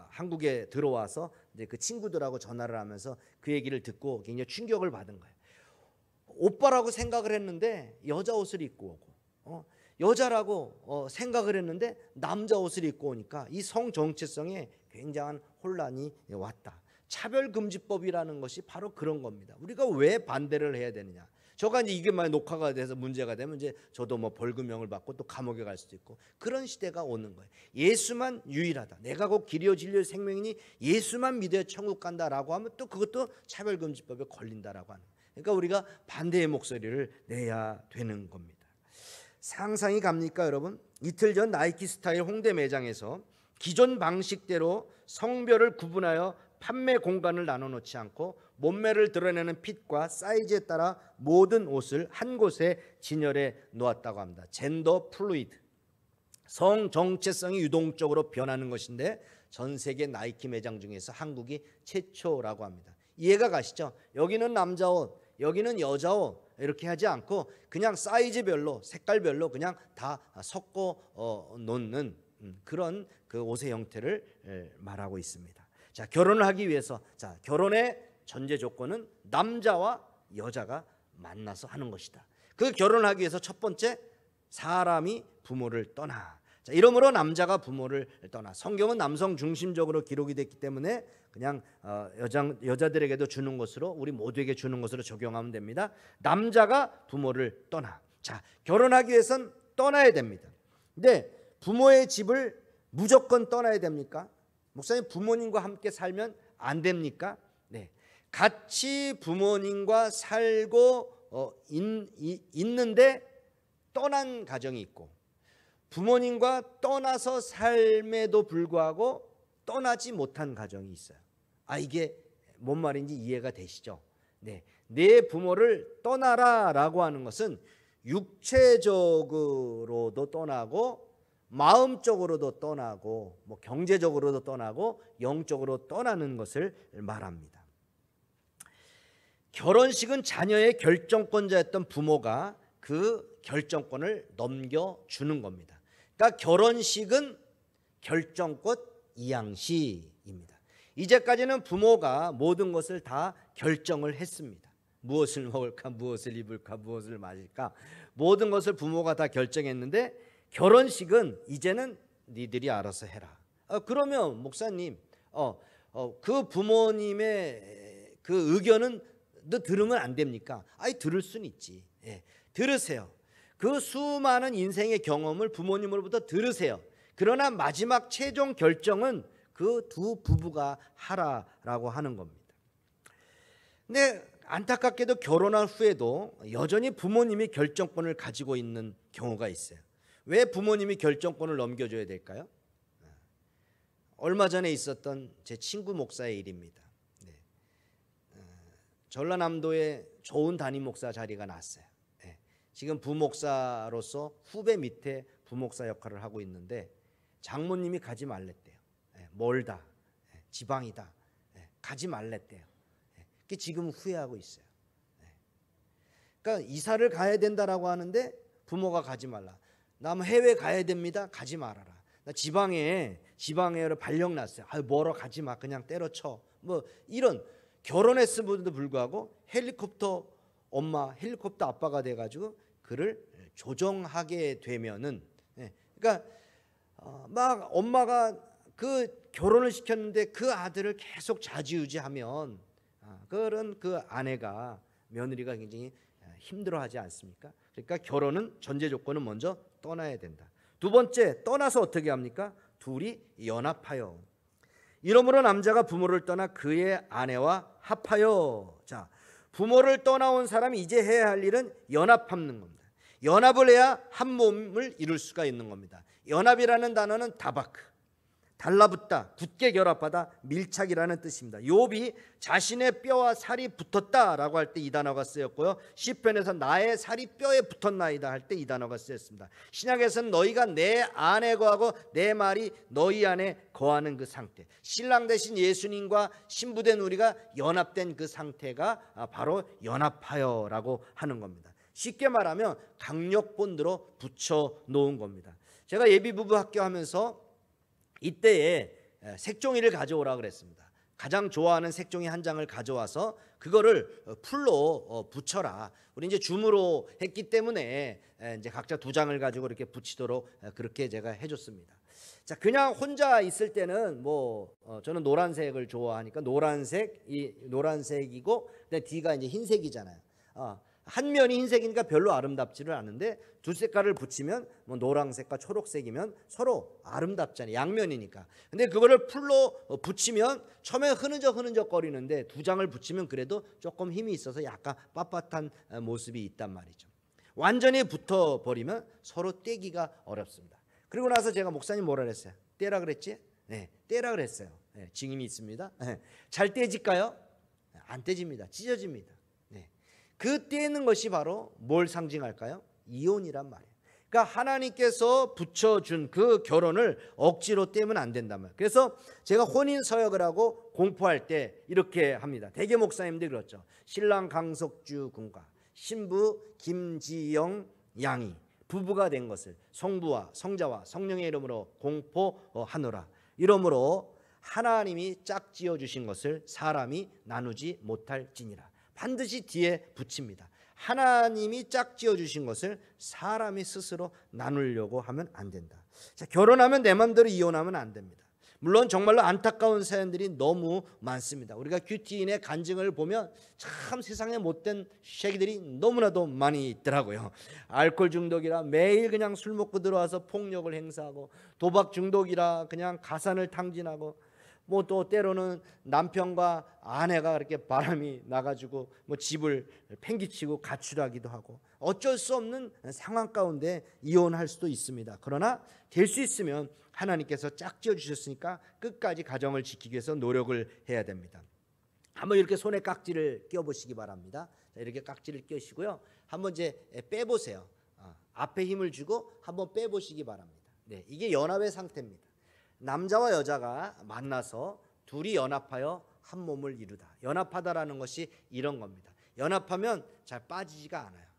한국에 들어와서 이제 그 친구들하고 전화를 하면서 그 얘기를 듣고 굉장히 충격을 받은 거예요. 오빠라고 생각을 했는데 여자 옷을 입고 오고, 여자라고 생각을 했는데 남자 옷을 입고 오니까 이 성 정체성에 굉장한 혼란이 왔다. 차별금지법이라는 것이 바로 그런 겁니다. 우리가 왜 반대를 해야 되느냐? 저가 이제 이게 만약 녹화가 돼서 문제가 되면 이제 저도 뭐 벌금형을 받고 또 감옥에 갈 수도 있고 그런 시대가 오는 거예요. 예수만 유일하다. 내가 곧 길이요 진리요 생명이니 예수만 믿어야 천국 간다라고 하면 또 그것도 차별금지법에 걸린다라고 하는 거예요. 그러니까 우리가 반대의 목소리를 내야 되는 겁니다. 상상이 갑니까, 여러분? 이틀 전 나이키 스타일 홍대 매장에서 기존 방식대로 성별을 구분하여 판매 공간을 나눠 놓지 않고 몸매를 드러내는 핏과 사이즈에 따라 모든 옷을 한 곳에 진열해 놓았다고 합니다. 젠더 플루이드, 성 정체성이 유동적으로 변하는 것인데 전 세계 나이키 매장 중에서 한국이 최초라고 합니다. 이해가 가시죠? 여기는 남자 옷, 여기는 여자 옷 이렇게 하지 않고 그냥 사이즈별로, 색깔별로 그냥 다 섞어 놓는 그런 그 옷의 형태를 말하고 있습니다. 자, 결혼을 하기 위해서, 자, 결혼의 전제 조건은 남자와 여자가 만나서 하는 것이다. 그 결혼을 하기 위해서 첫 번째, 사람이 부모를 떠나. 자, 이러므로 남자가 부모를 떠나. 성경은 남성 중심적으로 기록이 됐기 때문에 그냥 여자들에게도 주는 것으로, 우리 모두에게 주는 것으로 적용하면 됩니다. 남자가 부모를 떠나. 자, 결혼하기 위해선 떠나야 됩니다. 근데 부모의 집을 무조건 떠나야 됩니까? 목사님, 부모님과 함께 살면 안 됩니까? 네, 같이 부모님과 살고 있는데 떠난 가정이 있고, 부모님과 떠나서 삶에도 불구하고 떠나지 못한 가정이 있어요. 이게 뭔 말인지 이해가 되시죠? 네, 내 부모를 떠나라라고 하는 것은 육체적으로도 떠나고 마음적으로도 떠나고 뭐 경제적으로도 떠나고 영적으로 떠나는 것을 말합니다. 결혼식은 자녀의 결정권자였던 부모가 그 결정권을 넘겨주는 겁니다. 그러니까 결혼식은 결정권 이양식입니다. 이제까지는 부모가 모든 것을 다 결정을 했습니다. 무엇을 먹을까, 무엇을 입을까, 무엇을 마실까, 모든 것을 부모가 다 결정했는데 결혼식은 이제는 니들이 알아서 해라. 그러면 목사님, 그 부모님의 그 의견은 너 들으면 안 됩니까? 들을 수는 있지. 예, 들으세요. 그 수많은 인생의 경험을 부모님으로부터 들으세요. 그러나 마지막 최종 결정은 그 두 부부가 하라라고 하는 겁니다. 근데 안타깝게도 결혼한 후에도 여전히 부모님이 결정권을 가지고 있는 경우가 있어요. 왜 부모님이 결정권을 넘겨줘야 될까요? 얼마 전에 있었던 제 친구 목사의 일입니다. 네. 전라남도에 좋은 담임 목사 자리가 났어요. 네. 지금 부목사로서 후배 밑에 부목사 역할을 하고 있는데 장모님이 가지 말랬대요. 네. 멀다, 네. 지방이다, 네. 가지 말랬대요. 네. 그게 지금 후회하고 있어요. 네. 그러니까 이사를 가야 된다라고 하는데 부모가 가지 말라. 나 해외 가야 됩니다. 가지 말아라. 나 지방에 발령 났어요. 멀어 가지 마. 그냥 때려쳐. 뭐 이런 결혼했음에도 불구하고 헬리콥터 엄마, 헬리콥터 아빠가 돼가지고 그를 조정하게 되면은, 그러니까 막 엄마가 그 결혼을 시켰는데 그 아들을 계속 좌지우지하면 그런 그 아내가 며느리가 굉장히 힘들어하지 않습니까? 그러니까 결혼은 전제 조건은 먼저 떠나야 된다. 두 번째, 떠나서 어떻게 합니까? 둘이 연합하여. 이러므로 남자가 부모를 떠나 그의 아내와 합하여. 자, 부모를 떠나온 사람이 이제 해야 할 일은 연합하는 겁니다. 연합을 해야 한 몸을 이룰 수가 있는 겁니다. 연합이라는 단어는 다바크, 달라붙다, 굳게 결합하다, 밀착이라는 뜻입니다. 욥이 자신의 뼈와 살이 붙었다라고 할 때 이 단어가 쓰였고요. 시편에서 나의 살이 뼈에 붙었나이다 할 때 이 단어가 쓰였습니다. 신약에서는 너희가 내 안에 거하고 내 말이 너희 안에 거하는 그 상태, 신랑 대신 예수님과 신부된 우리가 연합된 그 상태가 바로 연합하여라고 하는 겁니다. 쉽게 말하면 강력본드로 붙여놓은 겁니다. 제가 예비부부 학교 하면서 이때에 색종이를 가져오라 그랬습니다. 가장 좋아하는 색종이 한 장을 가져와서 그거를 풀로 붙여라. 우리 이제 줌으로 했기 때문에 이제 각자 두 장을 가지고 이렇게 붙이도록 그렇게 제가 해줬습니다. 자, 그냥 혼자 있을 때는 뭐 저는 노란색을 좋아하니까 노란색이고 D가 이제 흰색이잖아요. 한 면이 흰색이니까 별로 아름답지를 않은데 두 색깔을 붙이면 뭐 노란색과 초록색이면 서로 아름답잖아요. 양면이니까. 근데 그거를 풀로 붙이면 처음에 흐느적 거리는데 두 장을 붙이면 그래도 조금 힘이 있어서 약간 빳빳한 모습이 있단 말이죠. 완전히 붙어버리면 서로 떼기가 어렵습니다. 그리고 나서 제가 목사님 뭐라 그랬어요? 떼라 그랬지? 떼라 그랬어요. 증인이 있습니다. 잘 떼질까요? 안 떼집니다. 찢어집니다. 그 떼는 것이 바로 뭘 상징할까요? 이혼이란 말이에요. 그러니까 하나님께서 붙여준 그 결혼을 억지로 떼면 안 된단 말이에요. 그래서 제가 혼인 서약을 하고 공포할 때 이렇게 합니다. 대개 목사님들이 그렇죠. 신랑 강석주 군과 신부 김지영 양이 부부가 된 것을 성부와 성자와 성령의 이름으로 공포하노라. 이러므로 하나님이 짝지어 주신 것을 사람이 나누지 못할지니라. 반드시 뒤에 붙입니다. 하나님이 짝지어 주신 것을 사람이 스스로 나누려고 하면 안 된다. 자, 결혼하면 내 마음대로 이혼하면 안 됩니다. 물론 정말로 안타까운 사연들이 너무 많습니다. 우리가 큐티인의 간증을 보면 참 세상에 못된 쉐기들이 너무나도 많이 있더라고요. 알코올 중독이라 매일 그냥 술 먹고 들어와서 폭력을 행사하고, 도박 중독이라 그냥 가산을 탕진하고, 뭐 또 때로는 남편과 아내가 그렇게 바람이 나가지고 뭐 집을 팽개치고 가출하기도 하고, 어쩔 수 없는 상황 가운데 이혼할 수도 있습니다. 그러나 될 수 있으면 하나님께서 짝지어 주셨으니까 끝까지 가정을 지키기 위해서 노력을 해야 됩니다. 한번 이렇게 손에 깍지를 껴보시기 바랍니다. 자, 이렇게 깍지를 껴시고요. 한번 이제 빼보세요. 앞에 힘을 주고 한번 빼보시기 바랍니다. 이게 연합의 상태입니다. 남자와 여자가 만나서 둘이 연합하여 한 몸을 이루다. 연합하다라는 것이 이런 겁니다. 연합하면 잘 빠지지가 않아요.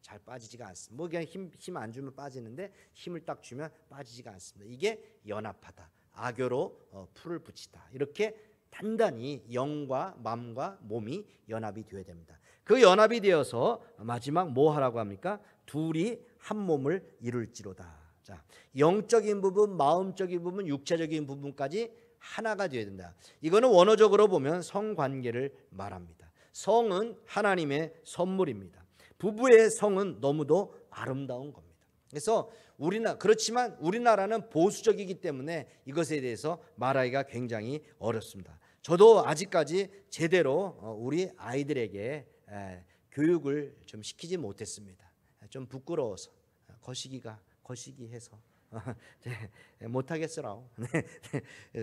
잘 빠지지가 않습니다. 뭐 그냥 힘 안 주면 빠지는데 힘을 딱 주면 빠지지가 않습니다. 이게 연합하다. 악교로 풀을 붙이다. 이렇게 단단히 영과 마음과 몸이 연합이 되어야 됩니다. 그 연합이 되어서 마지막 뭐 하라고 합니까? 둘이 한 몸을 이룰지로다. 자, 영적인 부분, 마음적인 부분, 육체적인 부분까지 하나가 되어야 된다. 이거는 원어적으로 보면 성관계를 말합니다. 성은 하나님의 선물입니다. 부부의 성은 너무도 아름다운 겁니다. 그래서 그렇지만 우리나라는 보수적이기 때문에 이것에 대해서 말하기가 굉장히 어렵습니다. 저도 아직까지 제대로 우리 아이들에게 교육을 좀 시키지 못했습니다. 좀 부끄러워서 거시기해서 못하겠어라고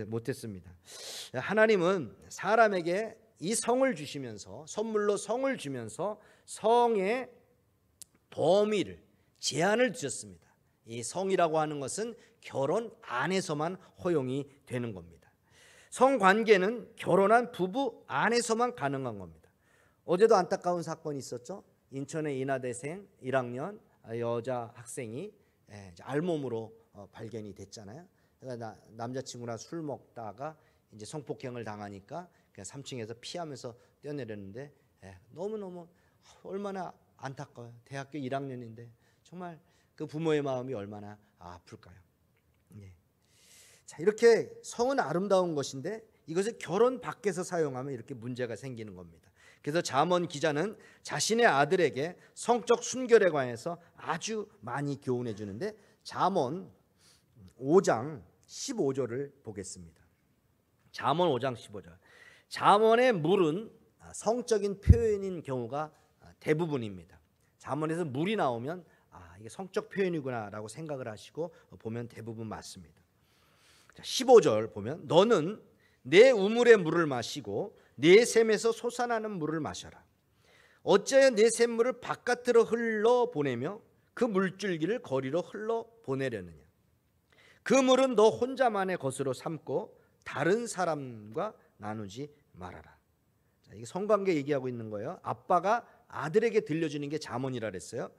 못했습니다. 하나님은 사람에게 이 성을 주시면서, 선물로 성을 주면서 성의 범위를, 제한을 두셨습니다. 이 성이라고 하는 것은 결혼 안에서만 허용이 되는 겁니다. 성관계는 결혼한 부부 안에서만 가능한 겁니다. 어제도 안타까운 사건이 있었죠. 인천의 인하대생 1학년 여자 학생이 알몸으로 발견이 됐잖아요. 그러니까 남자친구랑 술 먹다가 이제 성폭행을 당하니까 그냥 3층에서 피하면서 뛰어내렸는데 너무너무 얼마나 안타까워요. 대학교 1학년인데 정말 그 부모의 마음이 얼마나 아플까요? 자, 이렇게 성은 아름다운 것인데 이것을 결혼 밖에서 사용하면 이렇게 문제가 생기는 겁니다. 그래서 잠언 기자는 자신의 아들에게 성적 순결에 관해서 아주 많이 교훈해 주는데, 잠언 5장 15절을 보겠습니다. 잠언 5장 15절. 잠언의 물은 성적인 표현인 경우가 대부분입니다. 잠언에서 물이 나오면 이게 성적 표현이구나라고 생각을 하시고 보면 대부분 맞습니다. 15절 보면 너는 내 우물의 물을 마시고 내 샘에서 솟아나는 물을 마셔라. 어찌하여 내 샘물을 바깥으로 흘러 보내며 그 물줄기를 거리로 흘러 보내려느냐. 그 물은 너 혼자만의 것으로 삼고 다른 사람과 나누지 말아라. 자, 이게 성관계 얘기하고 있는 거예요. 아빠가 아들에게 들려주는 게 잠언이라 그랬어요.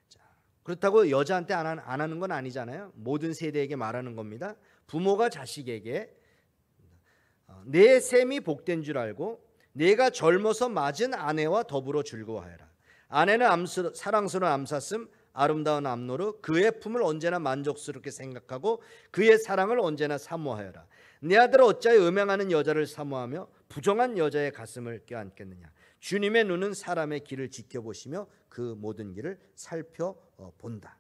자, 그렇다고 여자한테 안 하는 건 아니잖아요. 모든 세대에게 말하는 겁니다. 부모가 자식에게 내 셈이 복된 줄 알고 내가 젊어서 맞은 아내와 더불어 즐거워하여라. 아내는 사랑스러운 암사슴 아름다운 암노루, 그의 품을 언제나 만족스럽게 생각하고 그의 사랑을 언제나 사모하여라. 내 아들아 어찌하여 음행하는 여자를 사모하며 부정한 여자의 가슴을 껴안겠느냐. 주님의 눈은 사람의 길을 지켜보시며 그 모든 길을 살펴본다.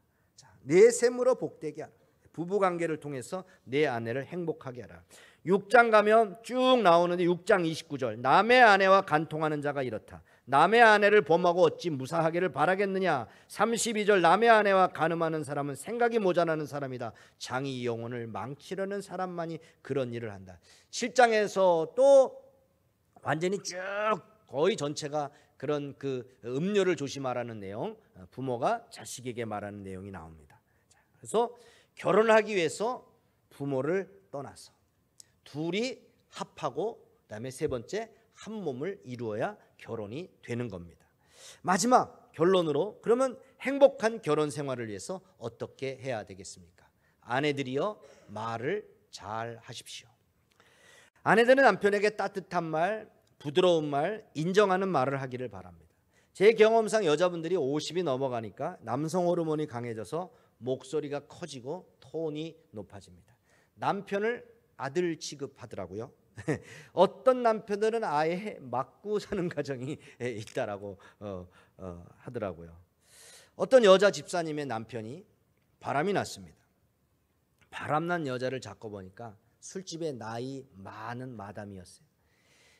내 셈으로 복되게 하라. 부부관계를 통해서 내 아내를 행복하게 하라. 6장 가면 쭉 나오는데 6장 29절 남의 아내와 간통하는 자가 이렇다. 남의 아내를 범하고 어찌 무사하기를 바라겠느냐. 32절 남의 아내와 간음하는 사람은 생각이 모자라는 사람이다. 장이 영혼을 망치려는 사람만이 그런 일을 한다. 7장에서 또 완전히 쭉 거의 전체가 그런 그 음료를 조심하라는 내용, 부모가 자식에게 말하는 내용이 나옵니다. 그래서 결혼하기 위해서 부모를 떠나서 둘이 합하고 그다음에 세 번째 한 몸을 이루어야 결혼이 되는 겁니다. 마지막 결론으로 그러면 행복한 결혼 생활을 위해서 어떻게 해야 되겠습니까? 아내들이여 말을 잘 하십시오. 아내들은 남편에게 따뜻한 말, 부드러운 말, 인정하는 말을 하기를 바랍니다. 제 경험상 여자분들이 50이 넘어가니까 남성 호르몬이 강해져서 목소리가 커지고 톤이 높아집니다. 남편을 아들 취급하더라고요. 어떤 남편들은 아예 맞고 사는 가정이 있다라고 하더라고요. 어떤 여자 집사님의 남편이 바람이 났습니다. 바람난 여자를 잡고 보니까 술집에 나이 많은 마담이었어요.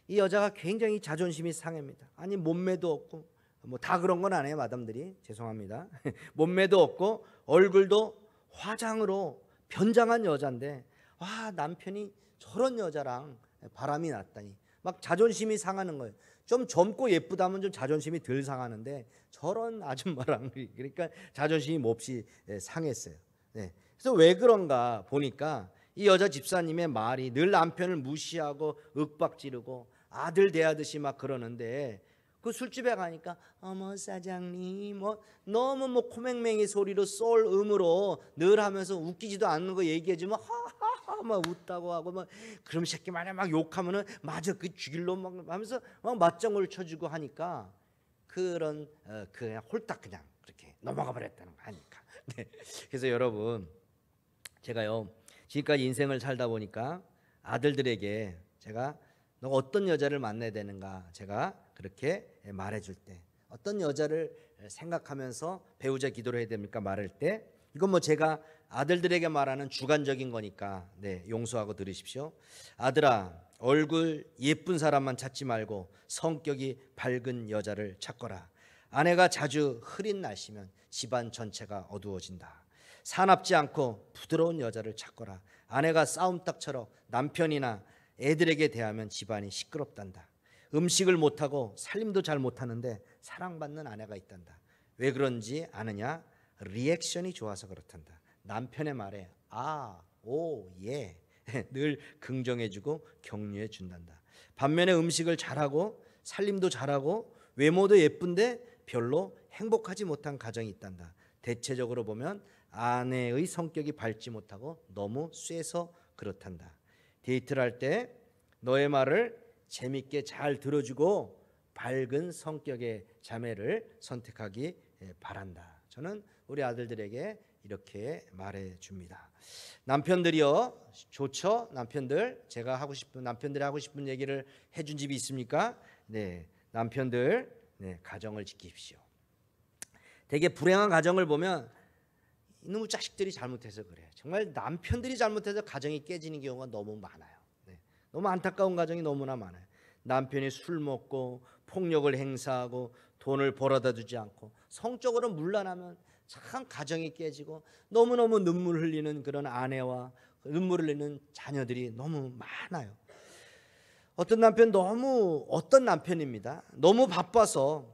이 여자가 굉장히 자존심이 상합니다. 아니 몸매도 없고 뭐 다 그런 건 아니에요, 마담들이. 죄송합니다. 몸매도 없고 얼굴도 화장으로 변장한 여자인데 와, 남편이 저런 여자랑 바람이 났다니 막 자존심이 상하는 거예요. 좀 젊고 예쁘다면 좀 자존심이 덜 상하는데 저런 아줌마랑 그러니까 자존심이 몹시 상했어요. 네. 그래서 왜 그런가 보니까 이 여자 집사님의 말이 늘 남편을 무시하고 윽박지르고 아들 대하듯이 막 그러는데 그 술집에 가니까 어머 사장님 뭐 너무 뭐 코맹맹이 소리로 소울 음으로 늘 하면서 웃기지도 않는 거 얘기해주면 하하하 막 웃다고 하고 막 그럼 새끼 말이야 막 욕하면은 맞아 그 죽일로 막 하면서 막 맞장구를 쳐주고 하니까 그런 그냥 홀딱 그냥 그렇게 넘어가 버렸다는 거 아니까. 네. 그래서 여러분 제가요 지금까지 인생을 살다 보니까 아들들에게 제가 너 어떤 여자를 만나야 되는가 제가 그렇게 말해줄 때 어떤 여자를 생각하면서 배우자 기도를 해야 됩니까 말할 때 이건 뭐 제가 아들들에게 말하는 주관적인 거니까 네 용서하고 들으십시오. 아들아 얼굴 예쁜 사람만 찾지 말고 성격이 밝은 여자를 찾거라. 아내가 자주 흐린 날씨면 집안 전체가 어두워진다. 사납지 않고 부드러운 여자를 찾거라. 아내가 싸움닭처럼 남편이나 애들에게 대하면 집안이 시끄럽단다. 음식을 못하고 살림도 잘 못하는데 사랑받는 아내가 있단다. 왜 그런지 아느냐? 리액션이 좋아서 그렇단다. 남편의 말에 아, 오, 예 늘 긍정해주고 격려해 준단다. 반면에 음식을 잘하고 살림도 잘하고 외모도 예쁜데 별로 행복하지 못한 가정이 있단다. 대체적으로 보면 아내의 성격이 밝지 못하고 너무 쎄서 그렇단다. 데이트를 할 때 너의 말을 재밌게 잘 들어주고 밝은 성격의 자매를 선택하기 바란다. 저는 우리 아들들에게 이렇게 말해줍니다. 남편들이요 좋죠? 남편들 제가 하고 싶은 남편들이 하고 싶은 얘기를 해준 집이 있습니까? 네, 남편들 네, 가정을 지키십시오. 되게 불행한 가정을 보면 이놈의 자식들이 잘못해서 그래요. 정말 남편들이 잘못해서 가정이 깨지는 경우가 너무 많아요. 네. 너무 안타까운 가정이 너무나 많아요. 남편이 술 먹고 폭력을 행사하고 돈을 벌어다 주지 않고 성적으로 문란하면 참 가정이 깨지고 너무너무 눈물 흘리는 그런 아내와 눈물 흘리는 자녀들이 너무 많아요. 어떤 남편입니다. 너무 바빠서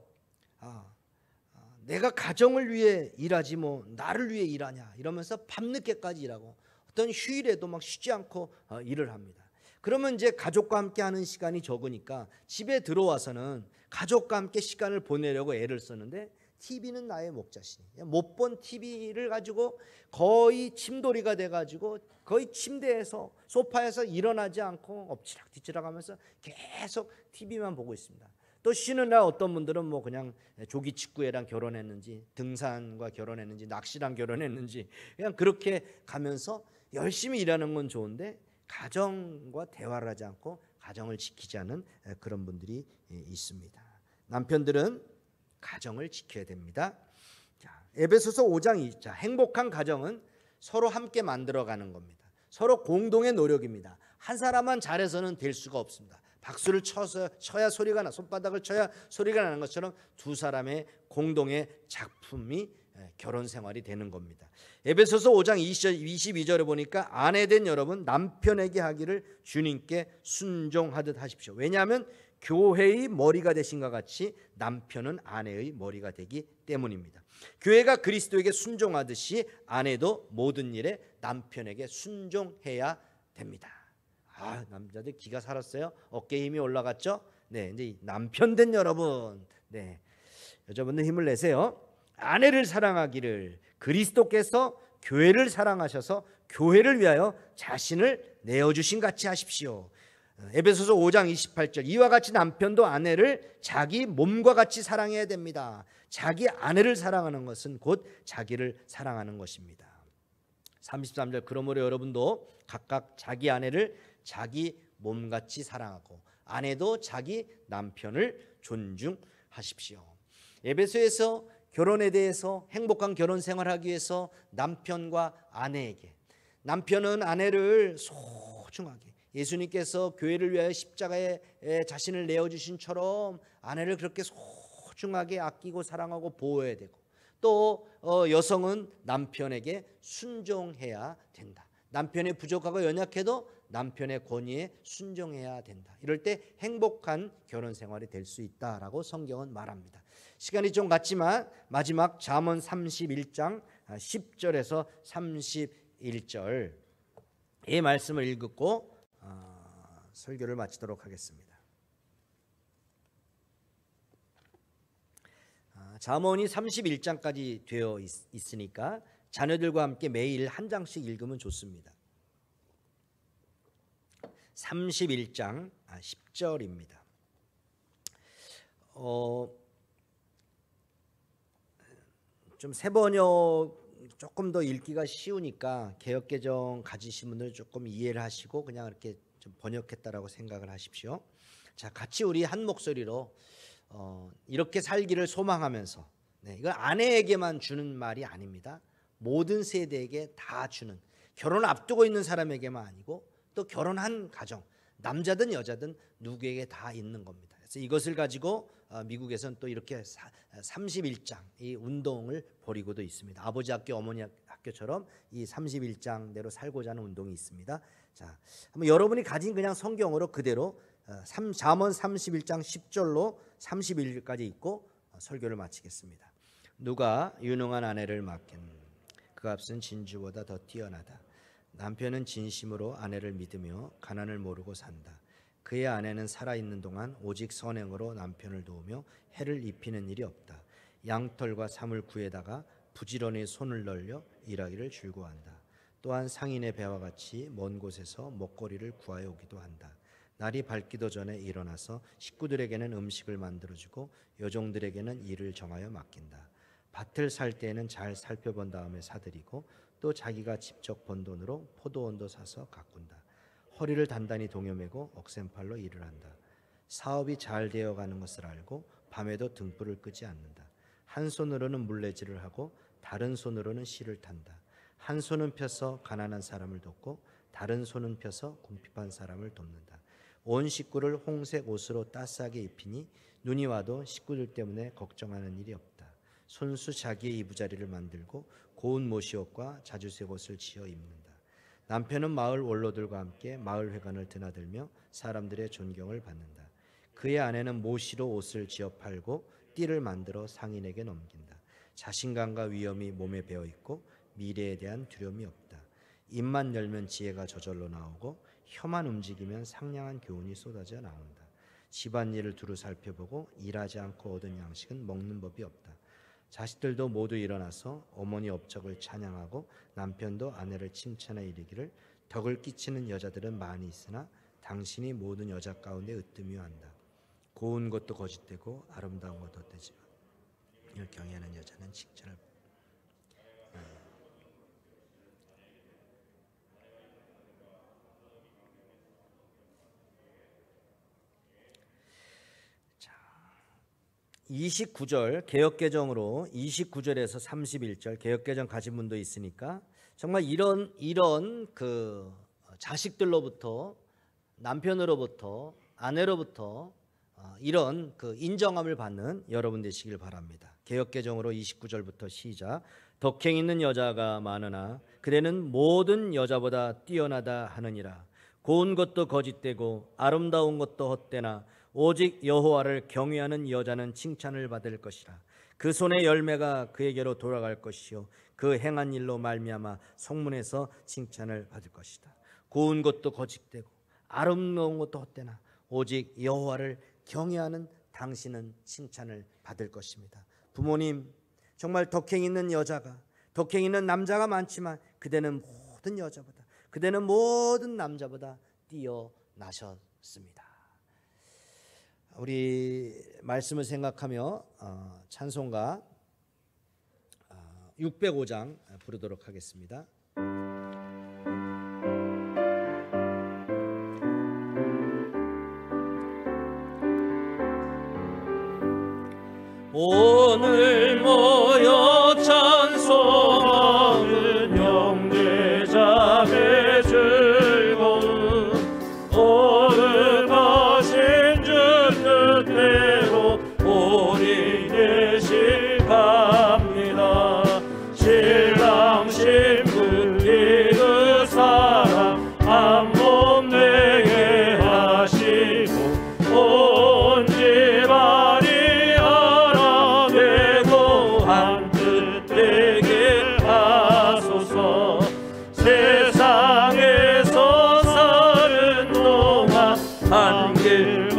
내가 가정을 위해 일하지 뭐 나를 위해 일하냐 이러면서 밤늦게까지 일하고 어떤 휴일에도 막 쉬지 않고 일을 합니다. 그러면 이제 가족과 함께 하는 시간이 적으니까 집에 들어와서는 가족과 함께 시간을 보내려고 애를 쓰는데 TV는 나의 목자시니 못 본 TV를 가지고 거의 침돌이가 돼가지고 거의 침대에서 소파에서 일어나지 않고 엎치락뒤치락 하면서 계속 TV만 보고 있습니다. 또 쉬는 날 어떤 분들은 뭐 그냥 조기 직구애랑 결혼했는지 등산과 결혼했는지 낚시랑 결혼했는지 그냥 그렇게 가면서 열심히 일하는 건 좋은데 가정과 대화를 하지 않고 가정을 지키지 않는 그런 분들이 있습니다. 남편들은 가정을 지켜야 됩니다. 자, 에베소서 5장 2절 행복한 가정은 서로 함께 만들어가는 겁니다. 서로 공동의 노력입니다. 한 사람만 잘해서는 될 수가 없습니다. 박수를 쳐야 소리가 나, 손바닥을 쳐야 소리가 나는 것처럼 두 사람의 공동의 작품이 결혼 생활이 되는 겁니다. 에베소서 5장 22절에 보니까 아내된 여러분 남편에게 하기를 주님께 순종하듯 하십시오. 왜냐하면 교회의 머리가 되신 것 같이 남편은 아내의 머리가 되기 때문입니다. 교회가 그리스도에게 순종하듯이 아내도 모든 일에 남편에게 순종해야 됩니다. 남자들 기가 살았어요. 어깨에 힘이 올라갔죠? 네, 이제 남편 된 여러분, 네, 여자분들 힘을 내세요. 아내를 사랑하기를 그리스도께서 교회를 사랑하셔서 교회를 위하여 자신을 내어주신 같이 하십시오. 에베소서 5장 28절 이와 같이 남편도 아내를 자기 몸과 같이 사랑해야 됩니다. 자기 아내를 사랑하는 것은 곧 자기를 사랑하는 것입니다. 33절 그러므로 여러분도 각각 자기 아내를 자기 몸같이 사랑하고 아내도 자기 남편을 존중하십시오. 에베소에서 결혼에 대해서 행복한 결혼 생활하기 위해서 남편과 아내에게, 남편은 아내를 소중하게, 예수님께서 교회를 위하여 십자가에 자신을 내어주신처럼 아내를 그렇게 소중하게 아끼고 사랑하고 보호해야 되고, 또 여성은 남편에게 순종해야 된다. 남편이 부족하고 연약해도 남편의 권위에 순종해야 된다. 이럴 때 행복한 결혼 생활이 될 수 있다라고 성경은 말합니다. 시간이 좀 갔지만 마지막 잠언 31장 10절에서 31절 이 말씀을 읽고 설교를 마치도록 하겠습니다. 잠언이 31장까지 되어 있으니까 자녀들과 함께 매일 한 장씩 읽으면 좋습니다. 31장 10절입니다. 좀 새번역 조금 더 읽기가 쉬우니까 개역개정 가지신 분들 조금 이해를 하시고 그냥 이렇게 좀 번역했다라고 생각을 하십시오. 자, 같이 우리 한 목소리로 이렇게 살기를 소망하면서, 네, 이건 아내에게만 주는 말이 아닙니다. 모든 세대에게 다 주는, 결혼 앞두고 있는 사람에게만 아니고 또 결혼한 가정, 남자든 여자든 누구에게 다 있는 겁니다. 그래서 이것을 가지고 미국에서는 또 이렇게 31장 이 운동을 벌이고도 있습니다. 아버지 학교, 어머니 학교처럼 이 31장대로 살고자 하는 운동이 있습니다. 자, 한번 여러분이 가진 그냥 성경으로 그대로 잠언 31장 10절로 31절까지 읽고 설교를 마치겠습니다. 누가 유능한 아내를 맡겠는 그 값은 진주보다 더 뛰어나다. 남편은 진심으로 아내를 믿으며 가난을 모르고 산다. 그의 아내는 살아있는 동안 오직 선행으로 남편을 도우며 해를 입히는 일이 없다. 양털과 사물 구에다가 부지런히 손을 널려 일하기를 즐거워한다. 또한 상인의 배와 같이 먼 곳에서 먹거리를 구하여 오기도 한다. 날이 밝기도 전에 일어나서 식구들에게는 음식을 만들어주고 여종들에게는 일을 정하여 맡긴다. 밭을 살 때에는 잘 살펴본 다음에 사들이고 또 자기가 직접 번 돈으로 포도원도 사서 가꾼다. 허리를 단단히 동여매고 억센팔로 일을 한다. 사업이 잘 되어가는 것을 알고 밤에도 등불을 끄지 않는다. 한 손으로는 물레질을 하고 다른 손으로는 실을 탄다. 한 손은 펴서 가난한 사람을 돕고 다른 손은 펴서 궁핍한 사람을 돕는다. 온 식구를 홍색 옷으로 따스하게 입히니 눈이 와도 식구들 때문에 걱정하는 일이 없다. 손수 자기의 이부자리를 만들고 고운 모시옷과 자주색 옷을 지어 입는다. 남편은 마을 원로들과 함께 마을 회관을 드나들며 사람들의 존경을 받는다. 그의 아내는 모시로 옷을 지어 팔고 띠를 만들어 상인에게 넘긴다. 자신감과 위엄이 몸에 배어 있고 미래에 대한 두려움이 없다. 입만 열면 지혜가 저절로 나오고 혀만 움직이면 상냥한 교훈이 쏟아져 나온다. 집안일을 두루 살펴보고 일하지 않고 얻은 양식은 먹는 법이 없다. 자식들도 모두 일어나서 어머니 업적을 찬양하고 남편도 아내를 칭찬해 이르기를 덕을 끼치는 여자들은 많이 있으나 당신이 모든 여자 가운데 으뜸이어 한다. 고운 것도 거짓되고 아름다운 것도 헛되지만 이를 경외하는 여자는 칭찬을 자, 29절 개역개정으로 29절에서 31절 개역개정 가진 분도 있으니까 정말 이런 그 자식들로부터 남편으로부터 아내로부터 이런 그 인정함을 받는 여러분 되시길 바랍니다. 개역개정으로 29절부터 시작. 덕행 있는 여자가 많으나 그대는 모든 여자보다 뛰어나다 하느니라. 고운 것도 거짓되고 아름다운 것도 헛되나 오직 여호와를 경외하는 여자는 칭찬을 받을 것이라. 그 손의 열매가 그에게로 돌아갈 것이요 그 행한 일로 말미암아 성문에서 칭찬을 받을 것이다. 고운 것도 거짓되고 아름다운 것도 헛되나 오직 여호와를 경외하는 당신은 칭찬을 받을 것입니다. 부모님, 정말 덕행 있는 여자가, 덕행 있는 남자가 많지만 그대는 모든 남자보다 뛰어나셨습니다. 우리 말씀을 생각하며 찬송가 605장 부르도록 하겠습니다. 오늘 모여 찬송하는 형제자매 즐거움 오늘하신 주 뜻대로 우리 예식합니다. 신랑 신부 그 사랑 한 몸 되게 하시고 온 집안이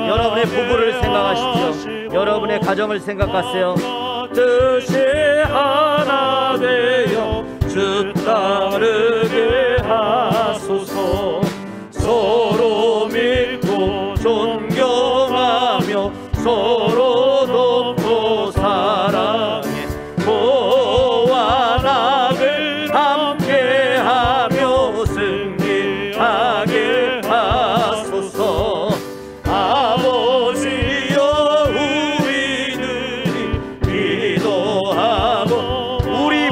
여러분의 부부를 생각하십시오. 여러분의 가정을 생각하세요. 뜻이 하나 되어 주 따르게 하소서. 서로 믿고 존경하며 서로 돕고 사랑해 보와 낙을 함께하며 승리하게 하소서. 아버지여 우리들이 기도하고 우리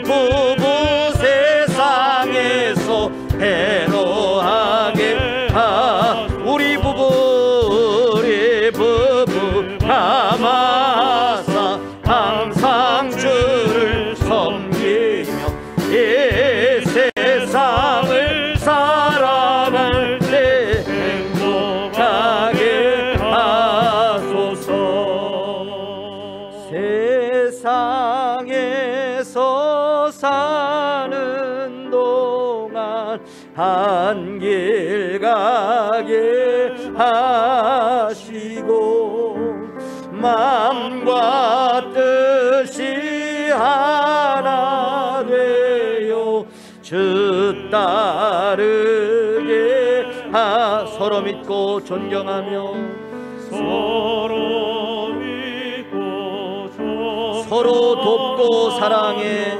부부 세상에서 해로하게 우리 부부 감아사 항상 주를 섬기며 이 세상을 살아갈 때 행복하게 하소서. 세상에서 사는 동안 한 길 가게 하시고 마음과 뜻이 하나 되어 주 따르게 서로 믿고 존경하며 서로 돕고 사랑해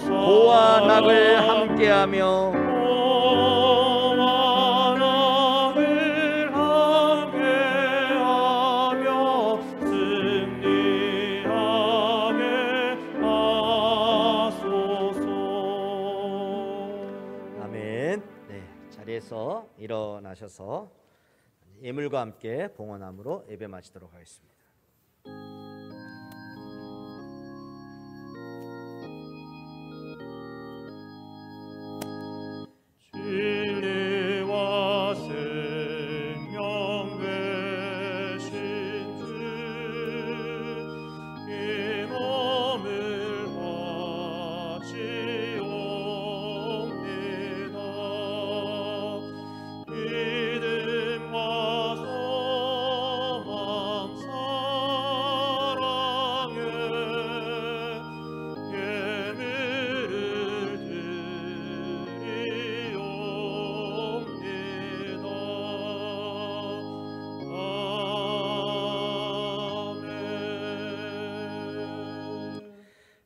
보와 낙을 함께하며 아멘. 네, 자리에서 일어나셔서 예물과 함께 봉헌함으로 예배 마치도록 하겠습니다. 진리와 생명 되신 주 이 몸을 바치옵니다. 믿음과 소망 사랑에 예물을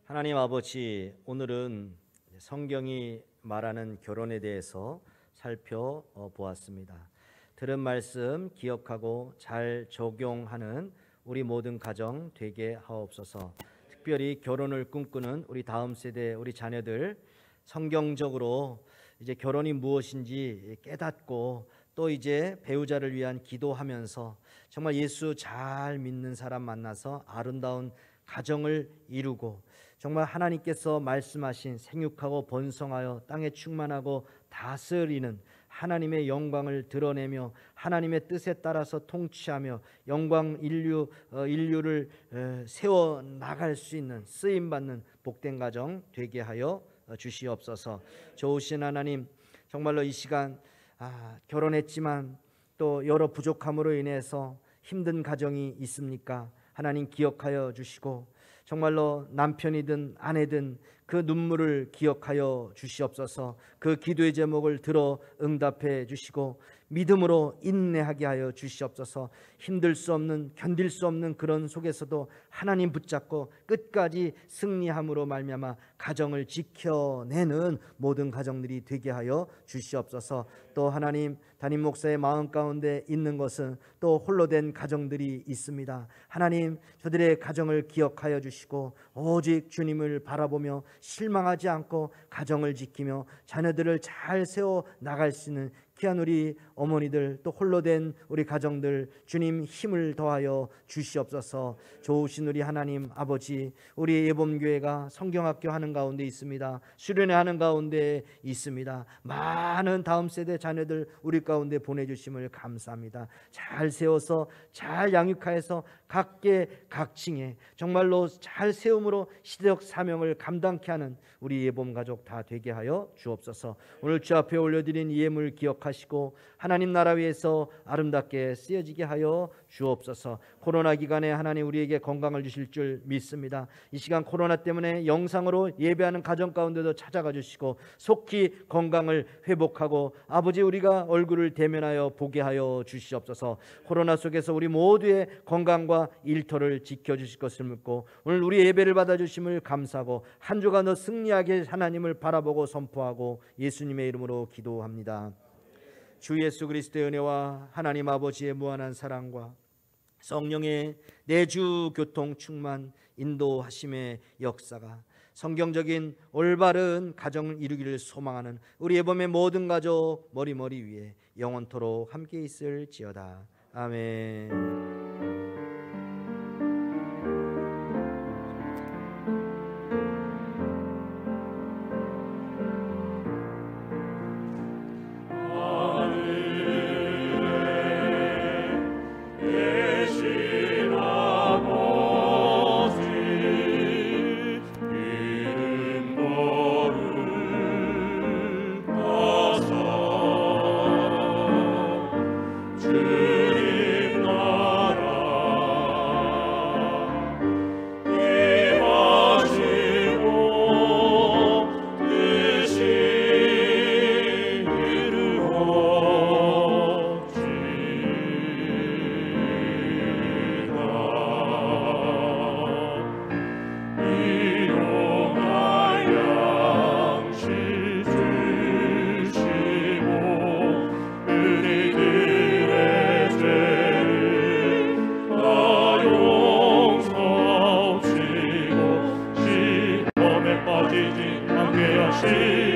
하나님 아버지, 오늘은 성경이 말하는 결혼에 대해서 살펴보았습니다. 들은 말씀 기억하고 잘 적용하는 우리 모든 가정 되게 하옵소서. 특별히 결혼을 꿈꾸는 우리 다음 세대 우리 자녀들 성경적으로 이제 결혼이 무엇인지 깨닫고 또 이제 배우자를 위한 기도하면서 정말 예수 잘 믿는 사람 만나서 아름다운 가정을 이루고 정말 하나님께서 말씀하신 생육하고 번성하여 땅에 충만하고 다스리는 하나님의 영광을 드러내며 하나님의 뜻에 따라서 통치하며 영광 인류를 세워 나갈 수 있는 쓰임받는 복된 가정 되게 하여 주시옵소서. 좋으신 하나님, 정말로 이 시간 결혼했지만 또 여러 부족함으로 인해서 힘든 가정이 있습니까? 하나님 기억하여 주시고 정말로 남편이든 아내든 그 눈물을 기억하여 주시옵소서. 그 기도의 제목을 들어 응답해 주시고 믿음으로 인내하게 하여 주시옵소서. 힘들 수 없는, 견딜 수 없는 그런 속에서도 하나님 붙잡고 끝까지 승리함으로 말미암아 가정을 지켜내는 모든 가정들이 되게 하여 주시옵소서. 또 하나님, 담임 목사의 마음 가운데 있는 것은 또 홀로 된 가정들이 있습니다. 하나님, 저들의 가정을 기억하여 주시고 오직 주님을 바라보며 실망하지 않고 가정을 지키며 자녀들을 잘 세워 나갈 수 있는 귀한 우리 어머니들, 또 홀로 된 우리 가정들 주님 힘을 더하여 주시옵소서. 좋으신 우리 하나님 아버지, 우리 예범교회가 성경학교 하는 가운데 있습니다. 수련회 하는 가운데 있습니다. 많은 다음 세대 자녀들 우리 가운데 보내주심을 감사합니다. 잘 세워서 잘 양육하여서 각계 각층에 정말로 잘 세움으로 시대적 사명을 감당케 하는 우리 예범 가족 다 되게 하여 주옵소서. 오늘 주 앞에 올려드린 이 예물 기억하시고 하나님 나라 위에서 아름답게 쓰여지게 하여 주옵소서. 코로나 기간에 하나님 우리에게 건강을 주실 줄 믿습니다. 이 시간 코로나 때문에 영상으로 예배하는 가정 가운데도 찾아가 주시고 속히 건강을 회복하고 아버지 우리가 얼굴을 대면하여 보게 하여 주시옵소서. 코로나 속에서 우리 모두의 건강과 일터를 지켜주실 것을 믿고 오늘 우리 예배를 받아주심을 감사하고 한 주간 더 승리하게 하나님을 바라보고 선포하고 예수님의 이름으로 기도합니다. 주 예수 그리스도의 은혜와 하나님 아버지의 무한한 사랑과 성령의 내주 교통 충만 인도하심의 역사가 성경적인 올바른 가정을 이루기를 소망하는 우리 예범의 모든 가족 머리머리 위에 영원토록 함께 있을지어다. 아멘. 빠지지 않게 하시